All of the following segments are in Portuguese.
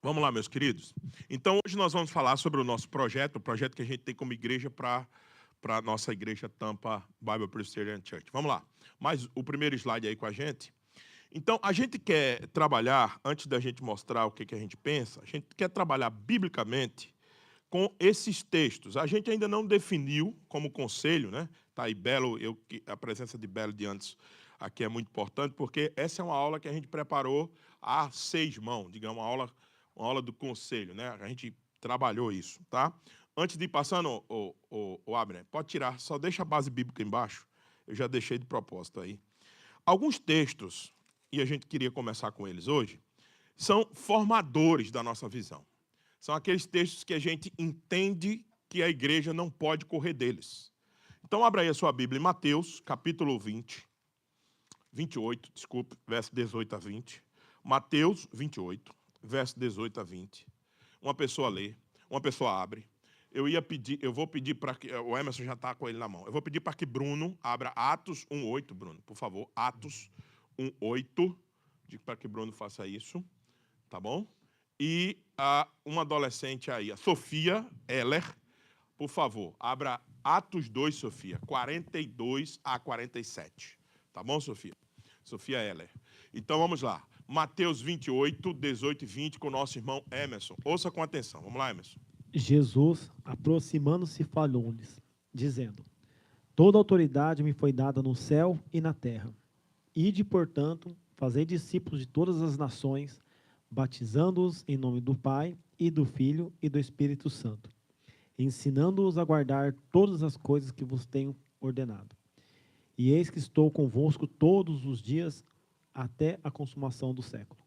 Vamos lá, meus queridos. Então, hoje nós vamos falar sobre o nosso projeto, o projeto que a gente tem como igreja para a nossa igreja Tampa Bible Presbyterian Church. Vamos lá. Mais o primeiro slide aí com a gente. Então, a gente quer trabalhar, antes da gente mostrar o que a gente pensa, a gente quer trabalhar biblicamente com esses textos. A gente ainda não definiu como conselho, né? Tá aí Belo, a presença de Belo de antes aqui é muito importante, porque essa é uma aula que a gente preparou a 6 mãos, digamos, uma aula do conselho, né? A gente trabalhou isso, tá? Antes de ir passando, o Abner, pode tirar, só deixa a base bíblica embaixo. Eu já deixei de propósito aí. Alguns textos, e a gente queria começar com eles hoje, são formadores da nossa visão. São aqueles textos que a gente entende que a igreja não pode correr deles. Então, abra aí a sua Bíblia em Mateus, capítulo 28, desculpe, verso 18 a 20. Mateus 28, verso 18 a 20. Uma pessoa lê, uma pessoa abre. Eu vou pedir para que. O Emerson já está com ele na mão. Eu vou pedir para que Bruno abra Atos 1:8, Bruno, por favor. Atos 1:8. Digo para que Bruno faça isso, tá bom? E uma adolescente aí, a Sofia Heller, por favor, abra Atos 2, Sofia, 42 a 47. Tá bom, Sofia? Sofia Heller. Então vamos lá. Mateus 28, 18 e 20, com o nosso irmão Emerson. Ouça com atenção. Vamos lá, Emerson. Jesus, aproximando-se, falou-lhes, dizendo: Toda autoridade me foi dada no céu e na terra. Ide, portanto, fazei discípulos de todas as nações, batizando-os em nome do Pai, e do Filho, e do Espírito Santo, ensinando-os a guardar todas as coisas que vos tenho ordenado. E eis que estou convosco todos os dias, até a consumação do século.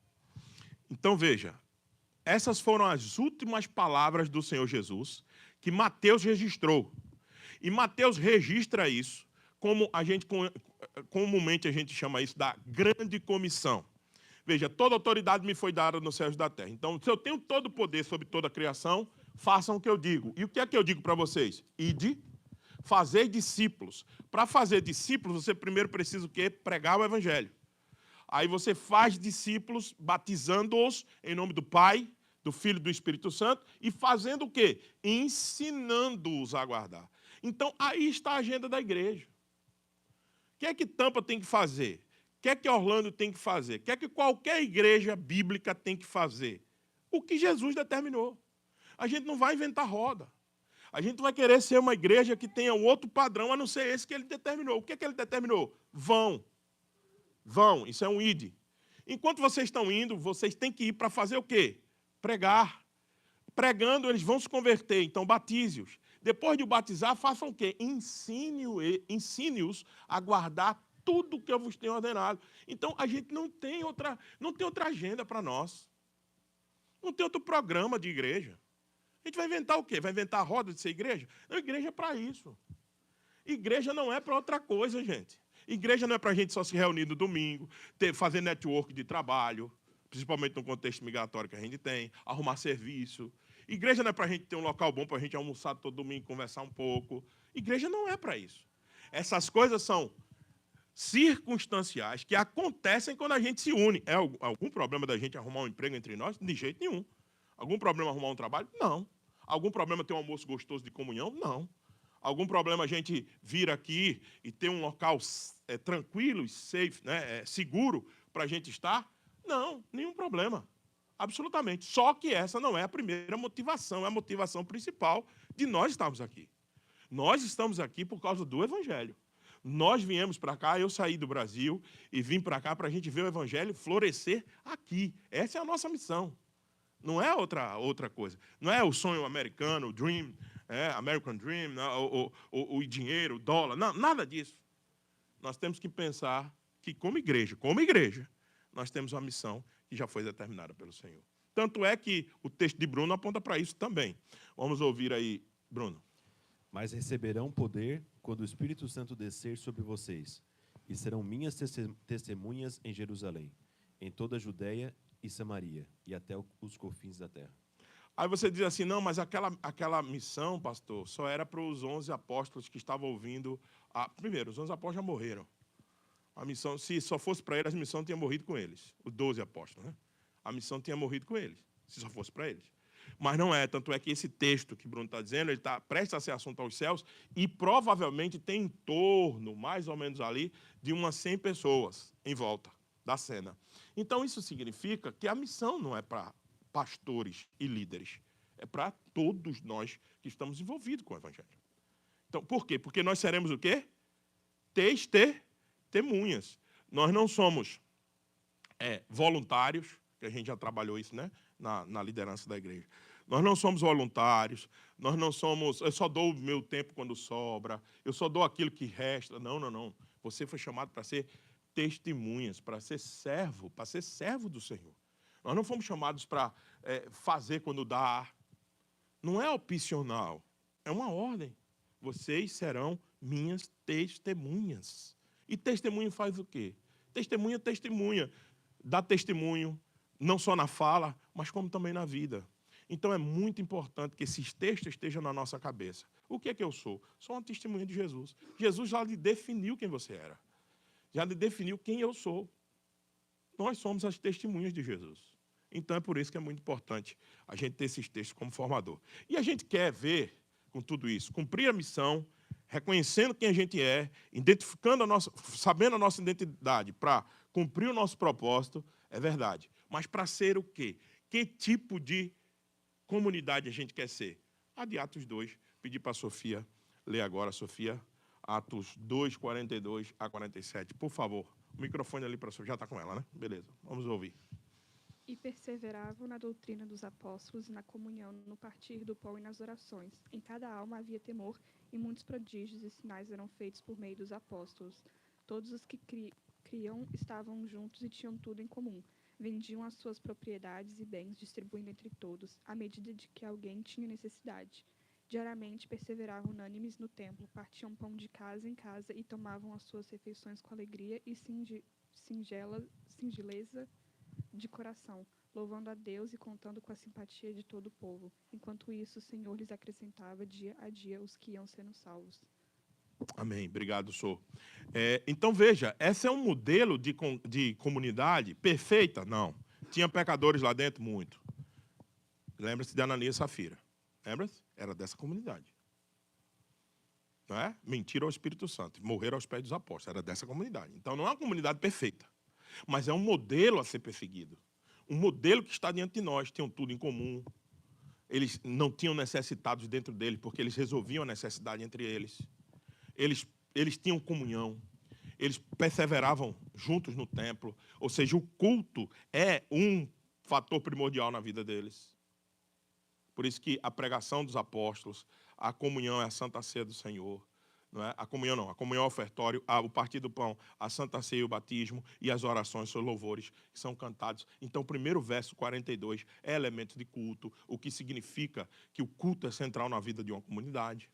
Então veja, essas foram as últimas palavras do Senhor Jesus que Mateus registrou. E Mateus registra isso como comumente a gente chama isso da grande comissão. Veja, toda autoridade me foi dada nos céus e da terra. Então, se eu tenho todo o poder sobre toda a criação, façam o que eu digo. E o que é que eu digo para vocês? Ide, fazer discípulos. Para fazer discípulos, você primeiro precisa o quê? Pregar o evangelho. Aí você faz discípulos, batizando-os em nome do Pai, do Filho e do Espírito Santo, e fazendo o quê? Ensinando-os a guardar. Então, aí está a agenda da igreja. O que é que Tampa tem que fazer? O que é que Orlando tem que fazer? O que é que qualquer igreja bíblica tem que fazer? O que Jesus determinou. A gente não vai inventar roda. A gente vai querer ser uma igreja que tenha um outro padrão, a não ser esse que ele determinou. O que é que ele determinou? Vão. Vão. Isso é um id. Enquanto vocês estão indo, vocês têm que ir para fazer o quê? Pregar. Pregando, eles vão se converter. Então, batize-os. Depois de o batizar, façam o quê? Ensine-os a guardar tudo que eu vos tenho ordenado. Então, a gente não tem outra agenda para nós. Não tem outro programa de igreja. A gente vai inventar o quê? Vai inventar a roda de ser igreja? Não, igreja é para isso. Igreja não é para outra coisa, gente. Igreja não é para a gente só se reunir no domingo, fazer network de trabalho, principalmente no contexto migratório que a gente tem, arrumar serviço. Igreja não é para a gente ter um local bom para a gente almoçar todo domingo, conversar um pouco. Igreja não é para isso. Essas coisas são circunstanciais que acontecem quando a gente se une. É algum problema da gente arrumar um emprego entre nós? De jeito nenhum. Algum problema arrumar um trabalho? Não. Algum problema ter um almoço gostoso de comunhão? Não. Algum problema a gente vir aqui e ter um local tranquilo e safe, né, seguro para a gente estar? Não, nenhum problema. Absolutamente. Só que essa não é a primeira motivação, é a motivação principal de nós estarmos aqui. Nós estamos aqui por causa do Evangelho. Nós viemos para cá, eu saí do Brasil e vim para cá para a gente ver o Evangelho florescer aqui. Essa é a nossa missão. Não é outra coisa. Não é o sonho americano, o dream, American Dream, não, o dinheiro, o dólar. Não, nada disso. Nós temos que pensar que, como igreja, nós temos uma missão que já foi determinada pelo Senhor. Tanto é que o texto de Bruno aponta para isso também. Vamos ouvir aí, Bruno. Mas receberão poder quando o Espírito Santo descer sobre vocês, e serão minhas testemunhas em Jerusalém, em toda a Judéia e Samaria, e até os confins da terra. Aí você diz assim, não, mas aquela missão, pastor, só era para os 11 apóstolos que estavam ouvindo. Primeiro, os 11 apóstolos já morreram. A missão, se só fosse para eles, a missão tinha morrido com eles. Os 12 apóstolos, né? A missão tinha morrido com eles. se só fosse para eles. Mas não é, tanto é que esse texto que Bruno está dizendo, ele está prestes a ser assunto aos céus e provavelmente tem em torno, mais ou menos ali, de umas 100 pessoas em volta da cena. Então isso significa que a missão não é para pastores e líderes, é para todos nós que estamos envolvidos com o Evangelho. Então, por quê? Porque nós seremos o quê? Testemunhas. Nós não somos voluntários, que a gente já trabalhou isso, né? Na liderança da igreja. Nós não somos voluntários, nós não somos, eu só dou o meu tempo quando sobra, eu só dou aquilo que resta. Não, não, não. Você foi chamado para ser testemunhas, para ser servo do Senhor. Nós não fomos chamados para fazer quando dá. Não é opcional, é uma ordem. Vocês serão minhas testemunhas. E testemunho faz o quê? Testemunha. Dá testemunho, não só na fala, mas como também na vida. Então é muito importante que esses textos estejam na nossa cabeça. O que é que eu sou? Sou uma testemunha de Jesus. Jesus já lhe definiu quem você era. Já lhe definiu quem eu sou. Nós somos as testemunhas de Jesus. Então é por isso que é muito importante a gente ter esses textos como formador. E a gente quer ver, com tudo isso, cumprir a missão, reconhecendo quem a gente é, identificando sabendo a nossa identidade para cumprir o nosso propósito, é verdade. Mas para ser o quê? Que tipo de comunidade a gente quer ser? A de Atos 2. Pedir para a Sofia ler agora, Sofia, Atos 2, 42 a 47. Por favor, o microfone ali para a Sofia. Já está com ela, né? Beleza, vamos ouvir. E perseveravam na doutrina dos apóstolos, na comunhão, no partir do pão e nas orações. Em cada alma havia temor, e muitos prodígios e sinais eram feitos por meio dos apóstolos. Todos os que criam estavam juntos e tinham tudo em comum. Vendiam as suas propriedades e bens, distribuindo entre todos, à medida de que alguém tinha necessidade. Diariamente perseveravam unânimes no templo, partiam pão de casa em casa e tomavam as suas refeições com alegria e singeleza de coração, louvando a Deus e contando com a simpatia de todo o povo. Enquanto isso, o Senhor lhes acrescentava dia a dia os que iam sendo salvos. Amém. Obrigado, Sô. Então, veja, esse é um modelo de comunidade perfeita? Não. Tinha pecadores lá dentro? Muito. Lembra-se de Ananias e Safira. Lembra-se? Era dessa comunidade. Não é? Mentira ao Espírito Santo. Morreram aos pés dos apóstolos. Era dessa comunidade. Então, não é uma comunidade perfeita. Mas é um modelo a ser perseguido. Um modelo que está diante de nós. Tinham tudo em comum. Eles não tinham necessitados dentro deles, porque eles resolviam a necessidade entre eles. Eles tinham comunhão. Eles perseveravam juntos no templo. Ou seja, o culto é um fator primordial na vida deles. Por isso que a pregação dos apóstolos, a comunhão é a Santa Ceia do Senhor. Não é? A comunhão não, a comunhão é o ofertório, o partir do pão, a Santa Ceia e o batismo, e as orações, os louvores que são cantados. Então, o primeiro verso 42 é elemento de culto, o que significa que o culto é central na vida de uma comunidade.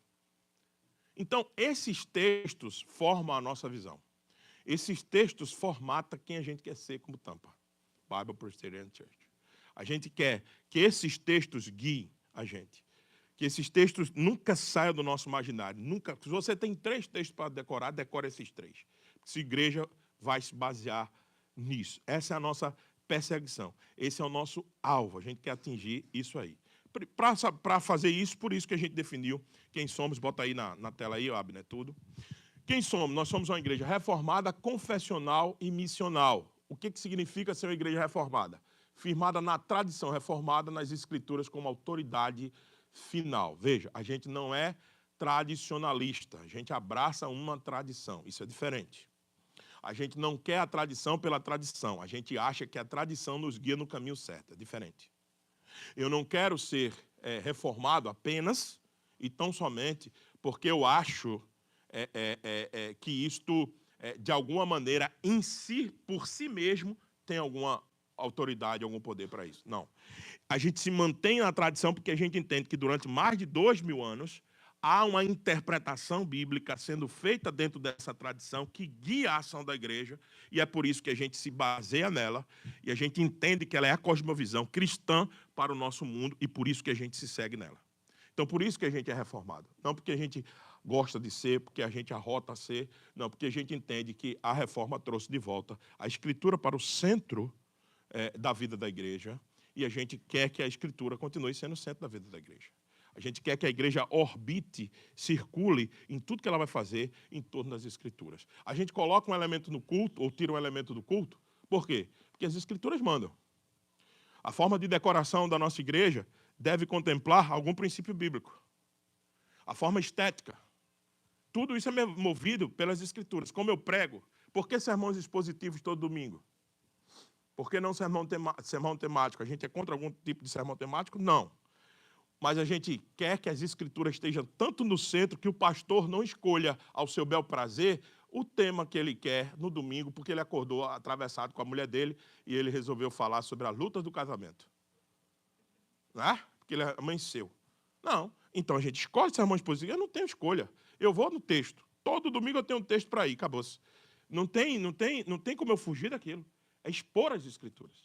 Então, esses textos formam a nossa visão. Esses textos formatam quem a gente quer ser como Tampa, Bible Presbyterian Church. A gente quer que esses textos guiem a gente. Que esses textos nunca saiam do nosso imaginário. Nunca. Se você tem 3 textos para decorar, decore esses 3. Essa igreja vai se basear nisso. Essa é a nossa perseguição. Esse é o nosso alvo. A gente quer atingir isso aí. Para fazer isso, por isso que a gente definiu quem somos. Bota aí na tela aí, Abner, tudo. Quem somos? Nós somos uma igreja reformada, confessional e missional. O que significa ser uma igreja reformada? Firmada na tradição, reformada nas escrituras como autoridade final. Veja, a gente não é tradicionalista, a gente abraça uma tradição, isso é diferente. A gente não quer a tradição pela tradição, a gente acha que a tradição nos guia no caminho certo, é diferente. Eu não quero ser reformado apenas e tão somente porque eu acho que isto, de alguma maneira, em si, por si mesmo, tem alguma autoridade, algum poder para isso. Não. A gente se mantém na tradição porque a gente entende que durante mais de 2000 anos há uma interpretação bíblica sendo feita dentro dessa tradição que guia a ação da igreja, e é por isso que a gente se baseia nela e a gente entende que ela é a cosmovisão cristã para o nosso mundo e por isso que a gente se segue nela. Então, por isso que a gente é reformado. Não porque a gente gosta de ser, porque a gente arrota a ser, não, porque a gente entende que a reforma trouxe de volta a escritura para o centro da vida da igreja, e a gente quer que a Escritura continue sendo o centro da vida da igreja. A gente quer que a igreja orbite, circule em tudo que ela vai fazer em torno das Escrituras. A gente coloca um elemento no culto, ou tira um elemento do culto, por quê? Porque as Escrituras mandam. A forma de decoração da nossa igreja deve contemplar algum princípio bíblico. A forma estética. Tudo isso é movido pelas Escrituras. Como eu prego, por que sermões expositivos todo domingo? Por que não sermão temático? A gente é contra algum tipo de sermão temático? Não. Mas a gente quer que as Escrituras estejam tanto no centro que o pastor não escolha ao seu bel prazer o tema que ele quer no domingo, porque ele acordou atravessado com a mulher dele e ele resolveu falar sobre a luta do casamento. Não é? Porque ele amanheceu. Não. Então a gente escolhe sermões positivos. Eu não tenho escolha. Eu vou no texto. Todo domingo eu tenho um texto para ir. Acabou-se. Não tem como eu fugir daquilo. É expor as Escrituras.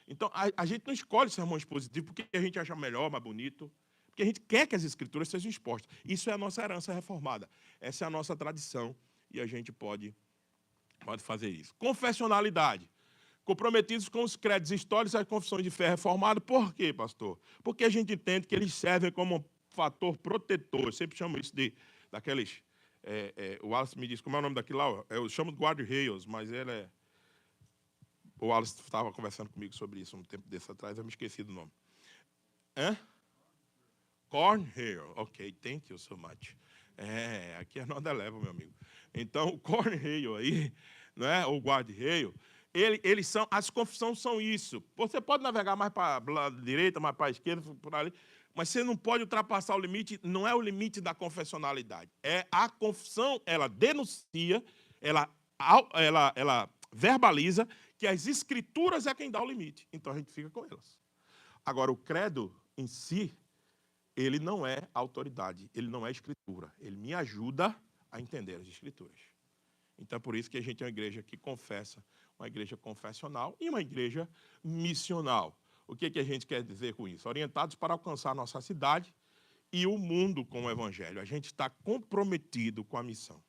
Então a gente não escolhe sermões positivos porque a gente acha melhor, mais bonito. Porque a gente quer que as Escrituras sejam expostas. Isso é a nossa herança reformada. Essa é a nossa tradição. E a gente pode fazer isso. Confessionalidade. Comprometidos com os credos históricos e as confissões de fé reformadas. Por quê, pastor? Porque a gente entende que eles servem como um fator protetor. Eu sempre chamo isso daqueles... o Wallace me diz, como é o nome daquilo lá? Eu chamo de guarda-reios, mas ele é... O Wallace estava conversando comigo sobre isso um tempo desse atrás, eu me esqueci do nome. Cornhill. Ok, thank you so much. Aqui é Nova Leva, meu amigo. Então, o Cornhill aí, né, o guarda-reio, eles são, as confissões são isso. Você pode navegar mais para a direita, mais para a esquerda, por ali, mas você não pode ultrapassar o limite, não é o limite da confessionalidade. É a confissão, ela denuncia, ela verbaliza que as Escrituras é quem dá o limite. Então, a gente fica com elas. Agora, o credo em si, ele não é autoridade, ele não é Escritura. Ele me ajuda a entender as Escrituras. Então, é por isso que a gente é uma igreja que confessa, uma igreja confessional e uma igreja missional. O que a gente quer dizer com isso? Orientados para alcançar a nossa cidade e o mundo com o Evangelho. A gente está comprometido com a missão.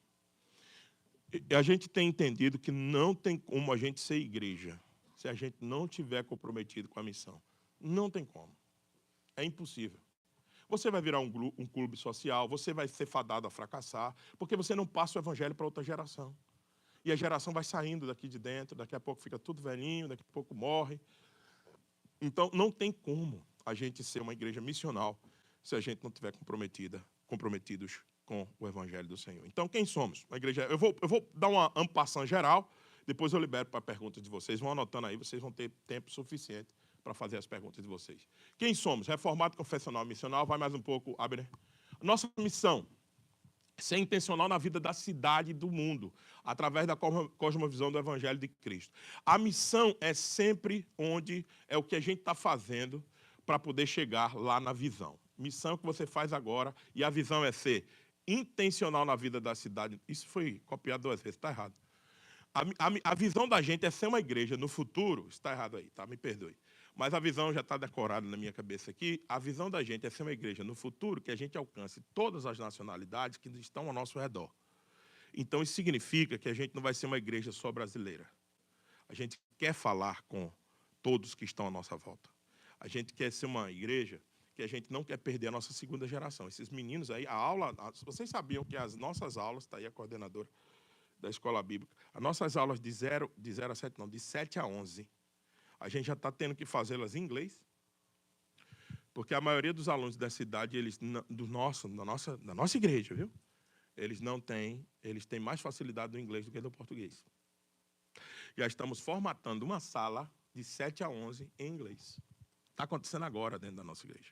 E a gente tem entendido que não tem como a gente ser igreja se a gente não estiver comprometido com a missão. Não tem como. É impossível. Você vai virar um clube social, você vai ser fadado a fracassar, porque você não passa o evangelho para outra geração. E a geração vai saindo daqui de dentro, daqui a pouco fica tudo velhinho, daqui a pouco morre. Então, não tem como a gente ser uma igreja missional se a gente não estiver comprometidos com o evangelho do Senhor. Então, quem somos? Uma igreja. Eu vou dar uma ampassão geral, depois eu libero para perguntas de vocês. Vão anotando aí, vocês vão ter tempo suficiente para fazer as perguntas de vocês. Quem somos? Reformado, confessional, missional. Vai mais um pouco, Abner. Nossa missão é ser intencional na vida da cidade e do mundo, através da cosmovisão do Evangelho de Cristo. A missão é sempre onde é o que a gente está fazendo para poder chegar lá na visão. Missão que você faz agora, e a visão é ser intencional na vida da cidade. Isso foi copiado 2 vezes, está errado. A visão da gente é ser uma igreja no futuro, está errado aí, tá? Me perdoe. Mas a visão já está decorada na minha cabeça aqui. A visão da gente é ser uma igreja no futuro que a gente alcance todas as nacionalidades que estão ao nosso redor. Então, isso significa que a gente não vai ser uma igreja só brasileira. A gente quer falar com todos que estão à nossa volta. A gente quer ser uma igreja que a gente não quer perder a nossa segunda geração. Esses meninos aí, vocês sabiam que as nossas aulas, está aí a coordenadora da escola bíblica, as nossas aulas de 0 a 7, não, de 7 a 11, a gente já está tendo que fazê-las em inglês, porque a maioria dos alunos da cidade, da nossa igreja, viu? Eles têm mais facilidade no inglês do que no português. Já estamos formatando uma sala de 7 a 11 em inglês. Está acontecendo agora dentro da nossa igreja.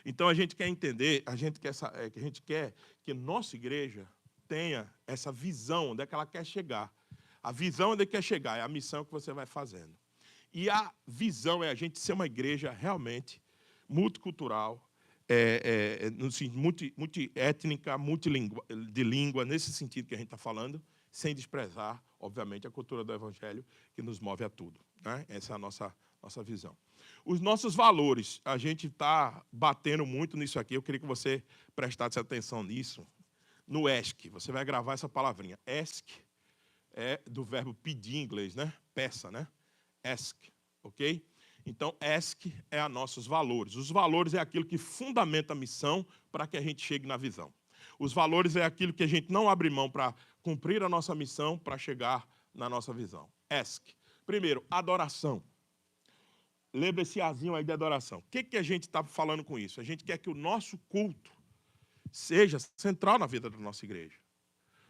Então, a gente quer entender, a gente quer que nossa igreja tenha essa visão, onde é que ela quer chegar. A visão onde quer chegar é a missão que você vai fazendo. E a visão é a gente ser uma igreja realmente multicultural, multiétnica, de língua, nesse sentido que a gente está falando, sem desprezar, obviamente, a cultura do Evangelho que nos move a tudo. Né? Essa é a nossa visão. Os nossos valores, a gente está batendo muito nisso aqui, eu queria que você prestasse atenção nisso. No ESC, você vai gravar essa palavrinha. ESC é do verbo pedir em inglês, né? Peça, né? Ask, ok? Então, ESC é a nossos valores. Os valores é aquilo que fundamenta a missão para que a gente chegue na visão. Os valores é aquilo que a gente não abre mão para cumprir a nossa missão, para chegar na nossa visão. ESC. Primeiro, adoração. Lembra esse azinho aí de adoração. O que a gente está falando com isso? A gente quer que o nosso culto seja central na vida da nossa igreja.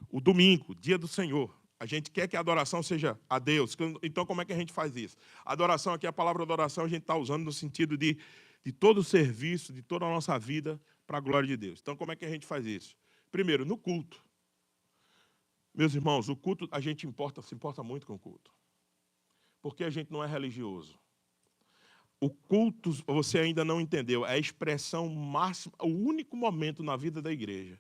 O domingo, dia do Senhor. A gente quer que a adoração seja a Deus. Então, como é que a gente faz isso? Adoração, aqui a palavra adoração a gente está usando no sentido de todo o serviço, de toda a nossa vida para a glória de Deus. Então, como é que a gente faz isso? Primeiro, no culto. Meus irmãos, o culto, a gente se importa muito com o culto. Porque a gente não é religioso. O culto, você ainda não entendeu, é a expressão máxima, o único momento na vida da igreja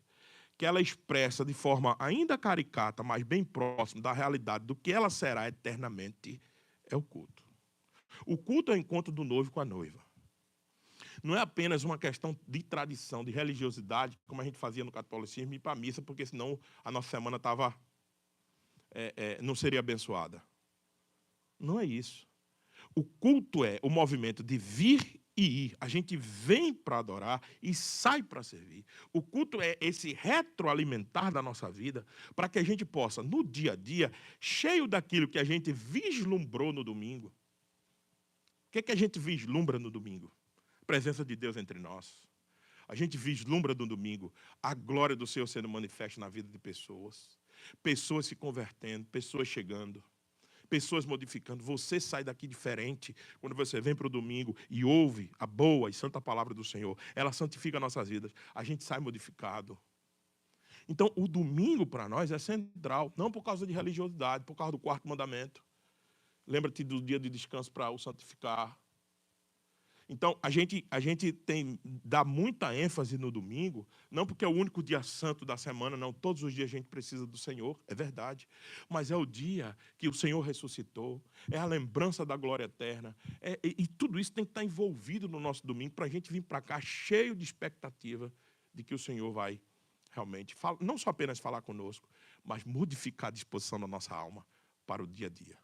que ela expressa de forma ainda caricata, mas bem próximo da realidade do que ela será eternamente, é o culto. O culto é o encontro do noivo com a noiva. Não é apenas uma questão de tradição, de religiosidade, como a gente fazia no catolicismo, ir para a missa, porque senão a nossa semana não seria abençoada. Não é isso. O culto é o movimento de vir e ir. A gente vem para adorar e sai para servir. O culto é esse retroalimentar da nossa vida para que a gente possa, no dia a dia, cheio daquilo que a gente vislumbrou no domingo. O que a gente vislumbra no domingo? A presença de Deus entre nós. A gente vislumbra no domingo a glória do Senhor sendo manifesta na vida de pessoas. Pessoas se convertendo, pessoas chegando. Pessoas modificando. Você sai daqui diferente quando você vem para o domingo e ouve a boa e santa palavra do Senhor. Ela santifica nossas vidas. A gente sai modificado. Então, o domingo para nós é central. Não por causa de religiosidade, por causa do quarto mandamento. Lembra-te do dia de descanso para o santificar. Então, a gente dá muita ênfase no domingo, não porque é o único dia santo da semana, não. Todos os dias a gente precisa do Senhor, é verdade. Mas é o dia que o Senhor ressuscitou, é a lembrança da glória eterna. E tudo isso tem que estar envolvido no nosso domingo para a gente vir para cá cheio de expectativa de que o Senhor vai realmente, não só apenas falar conosco, mas modificar a disposição da nossa alma para o dia a dia.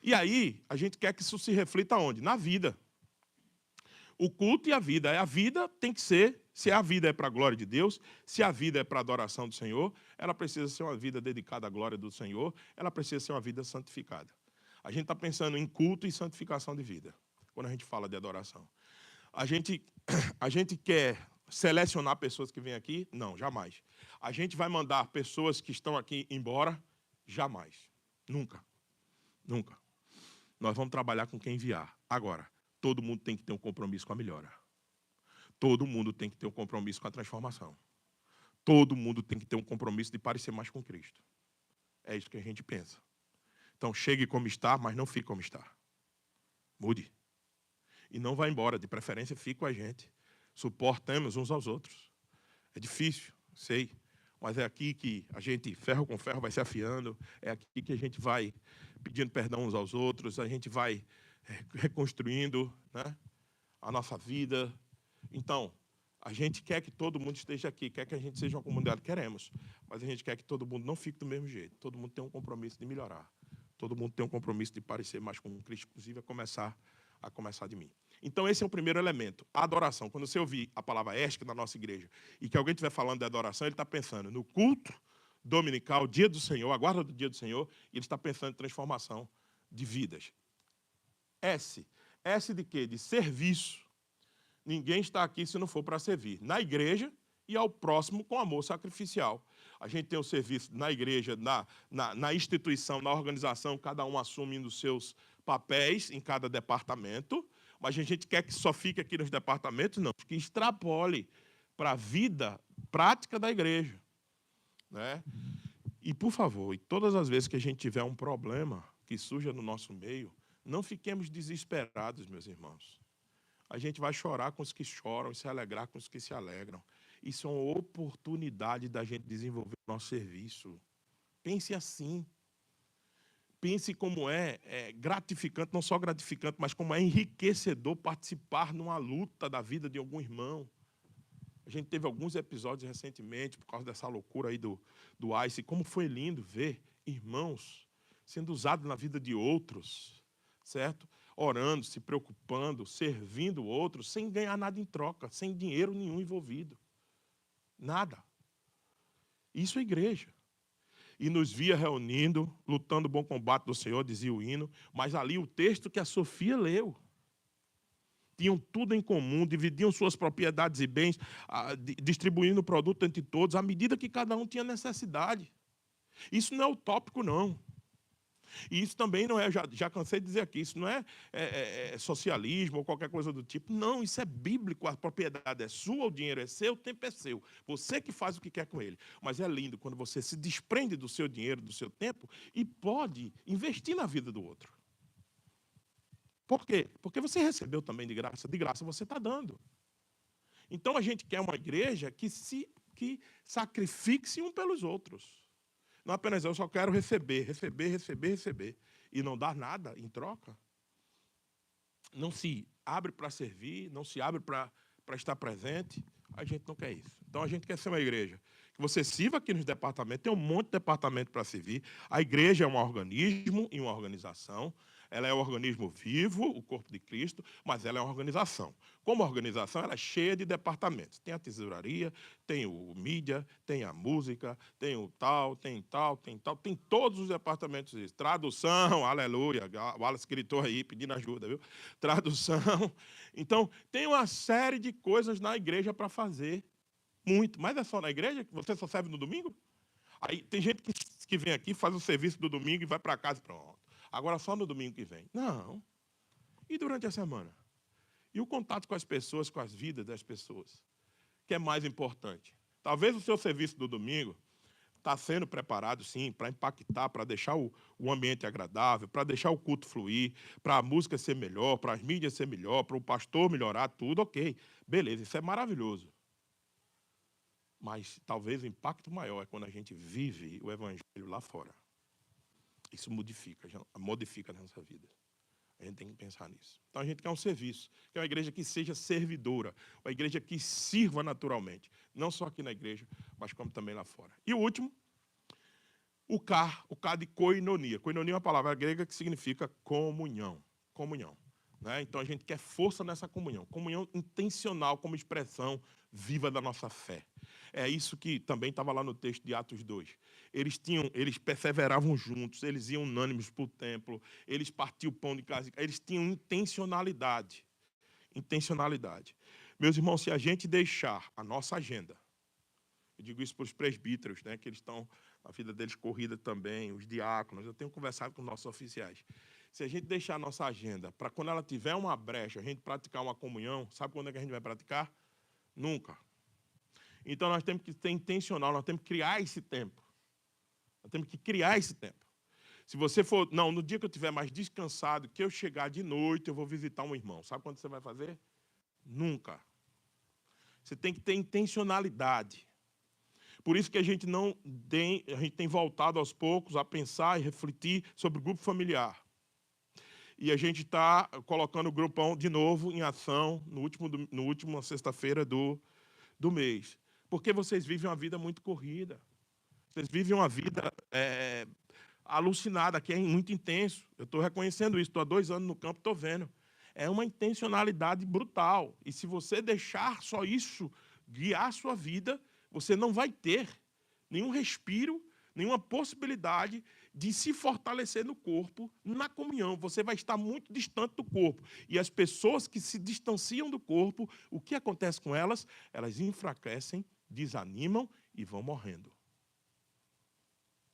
E aí, a gente quer que isso se reflita onde? Na vida. O culto e a vida. A vida tem que ser, se a vida é para a glória de Deus, se a vida é para a adoração do Senhor, ela precisa ser uma vida dedicada à glória do Senhor, ela precisa ser uma vida santificada. A gente está pensando em culto e santificação de vida, quando a gente fala de adoração. A gente quer selecionar pessoas que vêm aqui? Não, jamais. A gente vai mandar pessoas que estão aqui embora? Jamais. Nunca. Nunca. Nós vamos trabalhar com quem enviar. Agora, todo mundo tem que ter um compromisso com a melhora. Todo mundo tem que ter um compromisso com a transformação. Todo mundo tem que ter um compromisso de parecer mais com Cristo. É isso que a gente pensa. Então, chegue como está, mas não fique como está. Mude. E não vá embora. De preferência, fique com a gente. Suportemos uns aos outros. É difícil, sei. Mas é aqui que a gente, ferro com ferro, vai se afiando. É aqui que a gente vai pedindo perdão uns aos outros. A gente vai reconstruindo, né, a nossa vida. Então, a gente quer que todo mundo esteja aqui, quer que a gente seja uma comunidade, queremos, mas a gente quer que todo mundo não fique do mesmo jeito, todo mundo tem um compromisso de melhorar, todo mundo tem um compromisso de parecer mais com Cristo, inclusive a começar de mim. Então, esse é o primeiro elemento, a adoração. Quando você ouvir a palavra ESC na nossa igreja e que alguém estiver falando de adoração, ele está pensando no culto dominical, dia do Senhor, a guarda do dia do Senhor, e ele está pensando em transformação de vidas. S. S de quê? De serviço. Ninguém está aqui se não for para servir. Na igreja e ao próximo com amor sacrificial. A gente tem o serviço na igreja, na instituição, na organização, cada um assumindo os seus papéis em cada departamento, mas a gente quer que só fique aqui nos departamentos, não, que extrapole para a vida prática da igreja. Né? E, por favor, e todas as vezes que a gente tiver um problema que surja no nosso meio, não fiquemos desesperados, meus irmãos. A gente vai chorar com os que choram e se alegrar com os que se alegram. Isso é uma oportunidade da gente desenvolver o nosso serviço. Pense assim. Pense como é gratificante, não só gratificante, mas como é enriquecedor participar numa luta da vida de algum irmão. A gente teve alguns episódios recentemente, por causa dessa loucura aí do ICE, como foi lindo ver irmãos sendo usados na vida de outros. Certo? orando, se preocupando, servindo o outro, sem ganhar nada em troca, sem dinheiro nenhum envolvido. Nada. Isso é igreja. E nos via reunindo, lutando o bom combate do Senhor, dizia o hino, mas ali o texto que a Sofia leu. Tinham tudo em comum, dividiam suas propriedades e bens, distribuindo o produto entre todos, à medida que cada um tinha necessidade. Isso não é utópico, não. E isso também não é, já cansei de dizer aqui, isso não é socialismo ou qualquer coisa do tipo. Não, isso é bíblico, a propriedade é sua, o dinheiro é seu, o tempo é seu. Você que faz o que quer com ele. Mas é lindo quando você se desprende do seu dinheiro, do seu tempo e pode investir na vida do outro. Por quê? Porque você recebeu também de graça você está dando. Então a gente quer uma igreja que sacrifique-se um pelos outros. Não apenas eu só quero receber, e não dar nada em troca. Não se abre para servir, não se abre para estar presente. A gente não quer isso. Então a gente quer ser uma igreja que você sirva aqui nos departamentos, tem um monte de departamento para servir. A igreja é um organismo e uma organização. Ela é um organismo vivo, o corpo de Cristo, mas ela é uma organização. Como organização, ela é cheia de departamentos. Tem a tesouraria, tem o mídia, tem a música, tem o tal, tem todos os departamentos. Tradução, aleluia, o Wallace gritou aí pedindo ajuda, viu? Tradução. Então, tem uma série de coisas na igreja para fazer, muito. Mas é só na igreja? Você só serve no domingo? Aí tem gente que vem aqui, faz o serviço do domingo e vai para casa e pronto. Agora só no domingo que vem. Não. E durante a semana? E o contato com as pessoas, com as vidas das pessoas? Que é mais importante? Talvez o seu serviço do domingo está sendo preparado, sim, para impactar, para deixar o ambiente agradável, para deixar o culto fluir, para a música ser melhor, para as mídias ser melhor, para o pastor melhorar, tudo ok. Beleza, isso é maravilhoso. Mas talvez o impacto maior é quando a gente vive o evangelho lá fora. Isso modifica a nossa vida. A gente tem que pensar nisso. Então a gente quer um serviço, quer uma igreja que seja servidora, uma igreja que sirva naturalmente, não só aqui na igreja, mas como também lá fora. E o último, o K de koinonia. Koinonia é uma palavra grega que significa comunhão. Comunhão. Né? Então a gente quer força nessa comunhão. Comunhão intencional como expressão viva da nossa fé. É isso que também estava lá no texto de Atos 2. Eles perseveravam juntos, eles iam unânimes para o templo, eles partiam o pão de casa, eles tinham intencionalidade. Intencionalidade. Meus irmãos, se a gente deixar a nossa agenda, eu digo isso para os presbíteros, né, que eles estão, a vida deles corrida também, os diáconos, eu tenho conversado com nossos oficiais. Se a gente deixar a nossa agenda para quando ela tiver uma brecha, a gente praticar uma comunhão, sabe quando é que a gente vai praticar? Nunca. Então, nós temos que ser intencional, nós temos que criar esse tempo. Nós temos que criar esse tempo. Se você for, não, no dia que eu estiver mais descansado, que eu chegar de noite, eu vou visitar um irmão. Sabe quando você vai fazer? Nunca. Você tem que ter intencionalidade. Por isso que a gente tem voltado aos poucos a pensar e refletir sobre o grupo familiar. E a gente está colocando o grupão de novo em ação no último sexta-feira do mês. Porque vocês vivem uma vida muito corrida. Vocês vivem uma vida alucinada, que é muito intenso. Eu estou reconhecendo isso, estou há 2 anos no campo, estou vendo. É uma intencionalidade brutal. E se você deixar só isso guiar a sua vida, você não vai ter nenhum respiro, nenhuma possibilidade de se fortalecer no corpo, na comunhão. Você vai estar muito distante do corpo. E as pessoas que se distanciam do corpo, o que acontece com elas? Elas enfraquecem, desanimam e vão morrendo.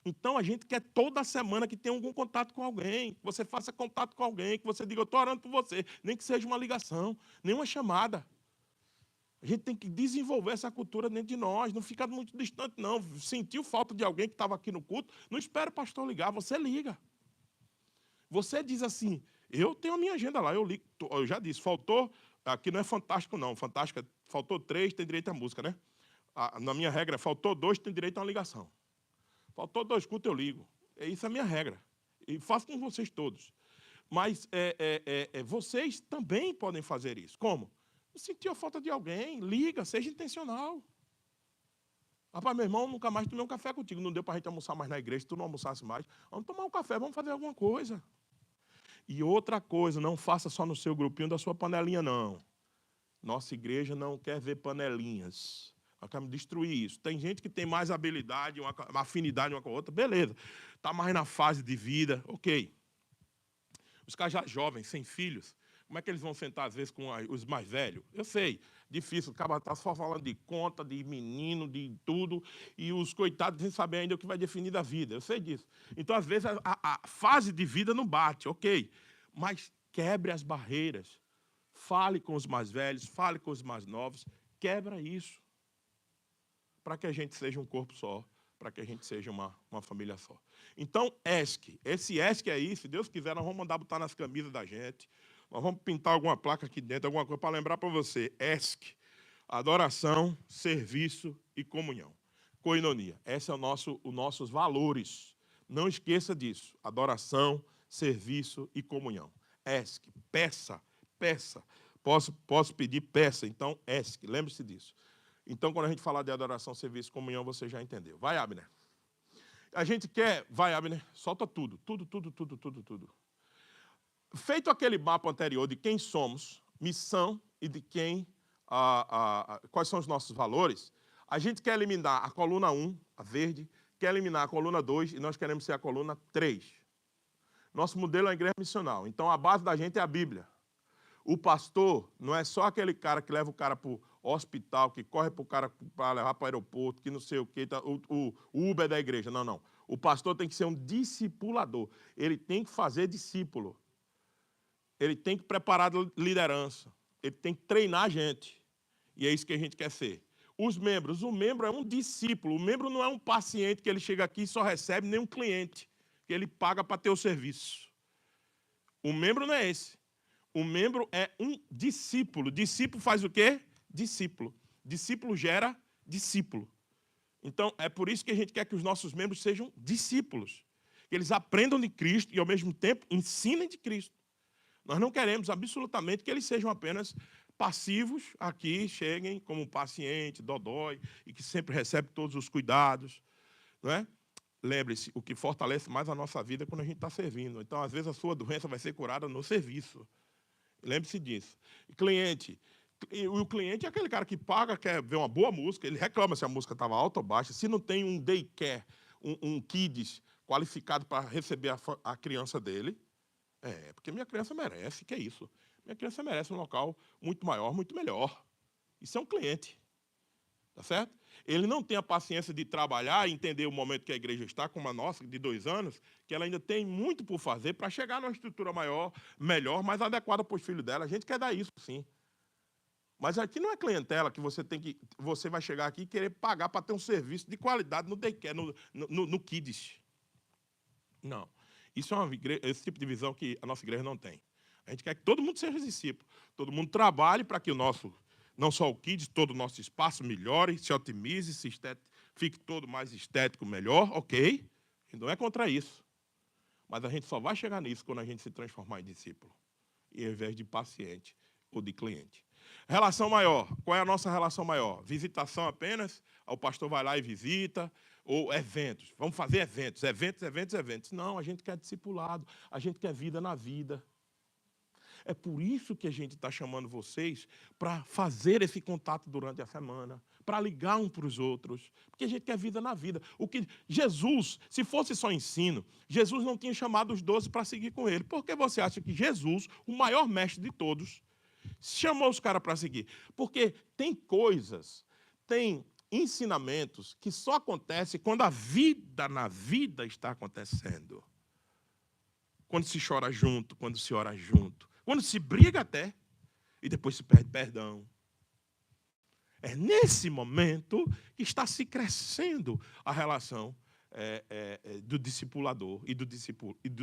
Então, a gente quer toda semana que tenha algum contato com alguém, que você faça contato com alguém, que você diga, eu estou orando por você, nem que seja uma ligação, nem uma chamada. A gente tem que desenvolver essa cultura dentro de nós, não ficar muito distante, não. Sentiu falta de alguém que estava aqui no culto, não espera o pastor ligar, você liga. Você diz assim, eu tenho a minha agenda lá, eu ligo, eu já disse, faltou, aqui não é fantástico não, fantástica, faltou 3, tem direito à música, né? Na minha regra, faltou 2, tem direito a uma ligação. Faltou 2 cultos, eu ligo. Isso é a minha regra. E faço com vocês todos. Mas vocês também podem fazer isso. Como? Sentiu a falta de alguém, liga, seja intencional. Rapaz, meu irmão, nunca mais tomei um café contigo. Não deu para a gente almoçar mais na igreja, se tu não almoçasse mais. Vamos tomar um café, vamos fazer alguma coisa. E outra coisa, não faça só no seu grupinho da sua panelinha, não. Nossa igreja não quer ver panelinhas. Nós queremos destruir isso. Tem gente que tem mais habilidade, uma afinidade uma com a outra, beleza. Está mais na fase de vida, ok. Os caras já jovens, sem filhos, como é que eles vão sentar, às vezes, com os mais velhos? Eu sei, difícil, o cara está só falando de conta, de menino, de tudo, e os coitados sem saber ainda o que vai definir da vida, eu sei disso. Então, às vezes, a fase de vida não bate, ok, mas quebre as barreiras, fale com os mais velhos, fale com os mais novos, quebra isso, para que a gente seja um corpo só, para que a gente seja uma família só. Então, ESC. Esse ESC aí, se Deus quiser, nós vamos mandar botar nas camisas da gente. Nós vamos pintar alguma placa aqui dentro, alguma coisa para lembrar para você. ESC. Adoração, serviço e comunhão. Koinonia. Esses são os nossos valores. Não esqueça disso. Adoração, serviço e comunhão. ESC. Peça. Peça. Posso pedir? Peça. Então, ESC. Lembre-se disso. Então, quando a gente falar de adoração, serviço e comunhão, você já entendeu. Vai, Abner. A gente quer... Vai, Abner. Solta tudo. Tudo. Feito aquele mapa anterior de quem somos, missão e de quem... quais são os nossos valores, a gente quer eliminar a coluna 1, a verde, quer eliminar a coluna 2 e nós queremos ser a coluna 3. Nosso modelo é a igreja missional. Então, a base da gente é a Bíblia. O pastor não é só aquele cara que leva o cara para o hospital, que corre para o cara para levar para o aeroporto, que não sei o quê, o Uber da igreja. Não. O pastor tem que ser um discipulador. Ele tem que fazer discípulo. Ele tem que preparar liderança. Ele tem que treinar a gente. E é isso que a gente quer ser. Os membros. O membro é um discípulo. O membro não é um paciente que ele chega aqui e só recebe, nem um cliente que ele paga para ter o serviço. O membro não é esse. O membro é um discípulo. Discípulo faz o quê? Discípulo. Discípulo gera discípulo. Então, é por isso que a gente quer que os nossos membros sejam discípulos. Que eles aprendam de Cristo e, ao mesmo tempo, ensinem de Cristo. Nós não queremos absolutamente que eles sejam apenas passivos aqui, cheguem como paciente, dodói, e que sempre recebe todos os cuidados. Não é? Lembre-se, o que fortalece mais a nossa vida é quando a gente está servindo. Então, às vezes, a sua doença vai ser curada no serviço. Lembre-se disso. Cliente. O cliente é aquele cara que paga, quer ver uma boa música, ele reclama se a música estava alta ou baixa, se não tem um daycare, um kids qualificado para receber a criança dele. Porque minha criança merece, que é isso? Minha criança merece um local muito maior, muito melhor. Isso é um cliente. Tá certo? Ele não tem a paciência de trabalhar e entender o momento que a igreja está, como a nossa, de 2 anos, que ela ainda tem muito por fazer para chegar numa estrutura maior, melhor, mais adequada para os filhos dela. A gente quer dar isso, sim. Mas aqui não é clientela que você vai chegar aqui e querer pagar para ter um serviço de qualidade no daycare, no Kids. Não. Isso é esse tipo de visão que a nossa igreja não tem. A gente quer que todo mundo seja discípulo. Todo mundo trabalhe para que não só o Kids, todo o nosso espaço melhore, se otimize, fique todo mais estético, melhor, ok. Não é contra isso. Mas a gente só vai chegar nisso quando a gente se transformar em discípulo, ao invés de paciente ou de cliente. Relação maior. Qual é a nossa relação maior? Visitação apenas? O pastor vai lá e visita? Ou eventos? Vamos fazer eventos. Não, a gente quer discipulado, a gente quer vida na vida. É por isso que a gente está chamando vocês para fazer esse contato durante a semana, para ligar um para os outros, porque a gente quer vida na vida. Jesus, se fosse só ensino, Jesus não tinha chamado os 12 para seguir com ele. Por que você acha que Jesus, o maior mestre de todos, chamou os caras para seguir? Porque tem coisas, tem ensinamentos que só acontecem quando a vida na vida está acontecendo. Quando se chora junto, quando se ora junto, quando se briga até, e depois se pede perdão. É nesse momento que está se crescendo a relação do discipulador e do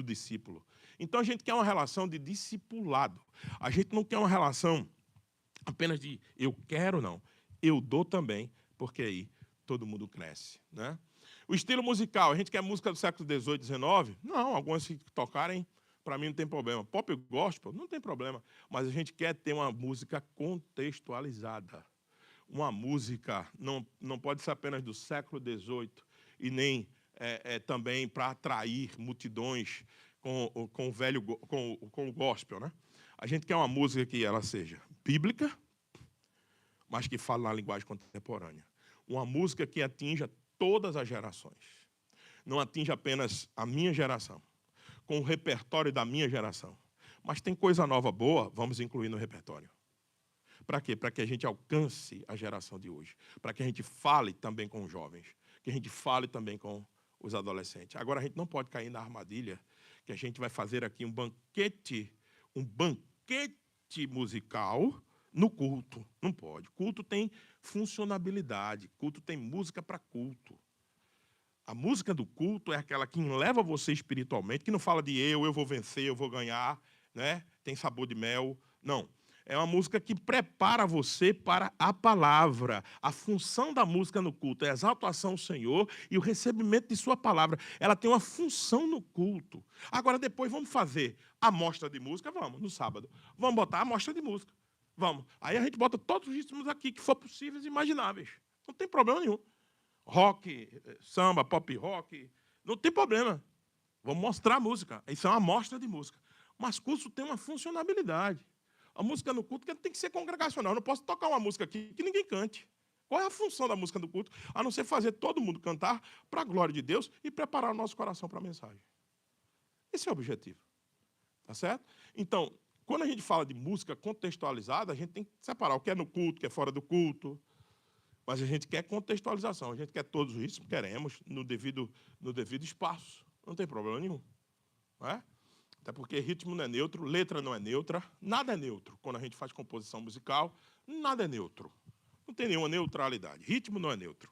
discípulo. Então, a gente quer uma relação de discipulado. A gente não quer uma relação apenas de eu quero, não. Eu dou também, porque aí todo mundo cresce. Né? O estilo musical, a gente quer música do século XVIII, XIX? Não, algumas que tocarem, para mim não tem problema. Pop e gospel, não tem problema. Mas a gente quer ter uma música contextualizada. Uma música não pode ser apenas do século XVIII e nem também para atrair multidões com o velho, com o gospel, né? A gente quer uma música que ela seja bíblica, mas que fale na linguagem contemporânea. Uma música que atinja todas as gerações. Não atinge apenas a minha geração, com o repertório da minha geração. Mas tem coisa nova boa, vamos incluir no repertório. Para quê? Para que a gente alcance a geração de hoje. Para que a gente fale também com os jovens. Que a gente fale também com os adolescentes. Agora, a gente não pode cair na armadilha que a gente vai fazer aqui um banquete musical no culto. Não pode. Culto tem funcionalidade. Culto tem música para culto. A música do culto é aquela que eleva você espiritualmente, que não fala de eu vou vencer, eu vou ganhar, né? Tem sabor de mel. Não. É uma música que prepara você para a palavra. A função da música no culto é a exaltação ao Senhor e o recebimento de sua palavra. Ela tem uma função no culto. Agora, depois, vamos fazer a mostra de música? Vamos, no sábado. Vamos botar a mostra de música. Vamos. Aí a gente bota todos os instrumentos aqui que for possíveis e imagináveis. Não tem problema nenhum. Rock, samba, pop rock, não tem problema. Vamos mostrar a música. Isso é uma amostra de música. Mas culto tem uma funcionalidade. A música no culto tem que ser congregacional. Eu não posso tocar uma música aqui que ninguém cante. Qual é a função da música do culto? A não ser fazer todo mundo cantar para a glória de Deus e preparar o nosso coração para a mensagem. Esse é o objetivo. Tá certo? Então, quando a gente fala de música contextualizada, a gente tem que separar o que é no culto, o que é fora do culto. Mas a gente quer contextualização, a gente quer todos isso, queremos, no devido espaço. Não tem problema nenhum. Não é? Até porque ritmo não é neutro, letra não é neutra, nada é neutro. Quando a gente faz composição musical, nada é neutro. Não tem nenhuma neutralidade. Ritmo não é neutro.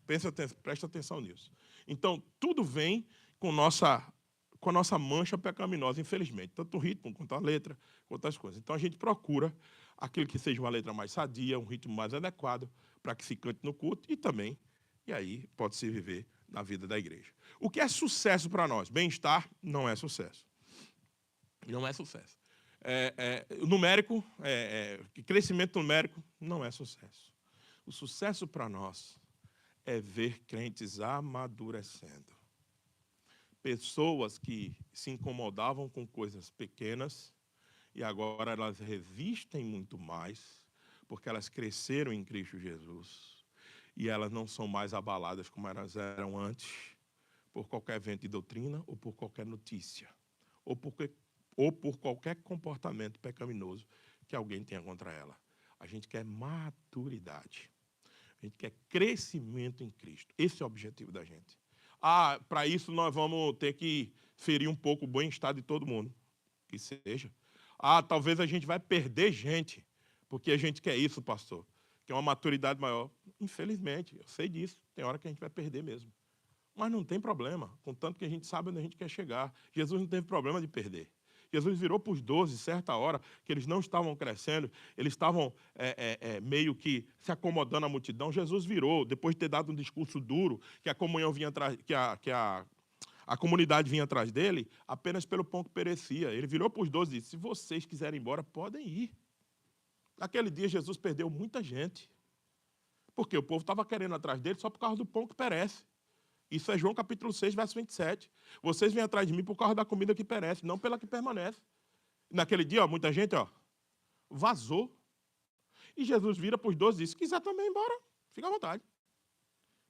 Presta atenção nisso. Então, tudo vem com a nossa mancha pecaminosa, infelizmente. Tanto o ritmo, quanto a letra, quanto as coisas. Então, a gente procura aquilo que seja uma letra mais sadia, um ritmo mais adequado, para que se cante no culto e também, e aí, pode-se viver na vida da igreja. O que é sucesso para nós? Bem-estar não é sucesso. Não é sucesso. Numérico, crescimento numérico não é sucesso. O sucesso para nós é ver crentes amadurecendo. Pessoas que se incomodavam com coisas pequenas e agora elas resistem muito mais porque elas cresceram em Cristo Jesus e elas não são mais abaladas como elas eram antes por qualquer vento de doutrina ou por qualquer notícia ou por qualquer comportamento pecaminoso que alguém tenha contra ela. A gente quer maturidade. A gente quer crescimento em Cristo. Esse é o objetivo da gente. Para isso nós vamos ter que ferir um pouco o bem-estar de todo mundo. Que seja. Talvez a gente vai perder gente, porque a gente quer isso, pastor. Quer uma maturidade maior. Infelizmente, eu sei disso. Tem hora que a gente vai perder mesmo. Mas não tem problema, contanto que a gente sabe onde a gente quer chegar. Jesus não teve problema de perder. Jesus virou para os 12, certa hora, que eles não estavam crescendo, eles estavam meio que se acomodando à multidão. Jesus virou, depois de ter dado um discurso duro, que a comunhão vinha atrás, que a comunidade vinha atrás dele, apenas pelo pão que perecia. Ele virou para os 12 e disse: se vocês quiserem ir embora, podem ir. Naquele dia, Jesus perdeu muita gente. Porque o povo estava querendo atrás dele só por causa do pão que perece. Isso é João capítulo 6, verso 27. Vocês vêm atrás de mim por causa da comida que perece, não pela que permanece. Naquele dia, muita gente vazou. E Jesus vira para os 12 e diz: se quiser também ir embora, fica à vontade.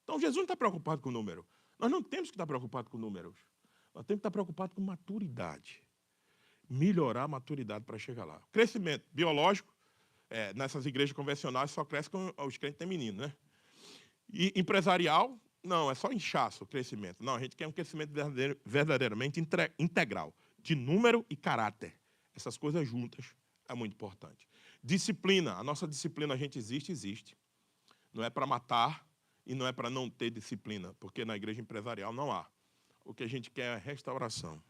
Então, Jesus não está preocupado com o número. Nós não temos que estar preocupados com números. Nós temos que estar preocupados com maturidade. Melhorar a maturidade para chegar lá. Crescimento biológico, nessas igrejas convencionais, só cresce com os crentes femininos, né? E empresarial, não, é só inchaço o crescimento. Não, a gente quer um crescimento verdadeiramente integral, de número e caráter. Essas coisas juntas é muito importante. Disciplina, a nossa disciplina, a gente existe. Não é para matar e não é para não ter disciplina, porque na igreja empresarial não há. O que a gente quer é restauração.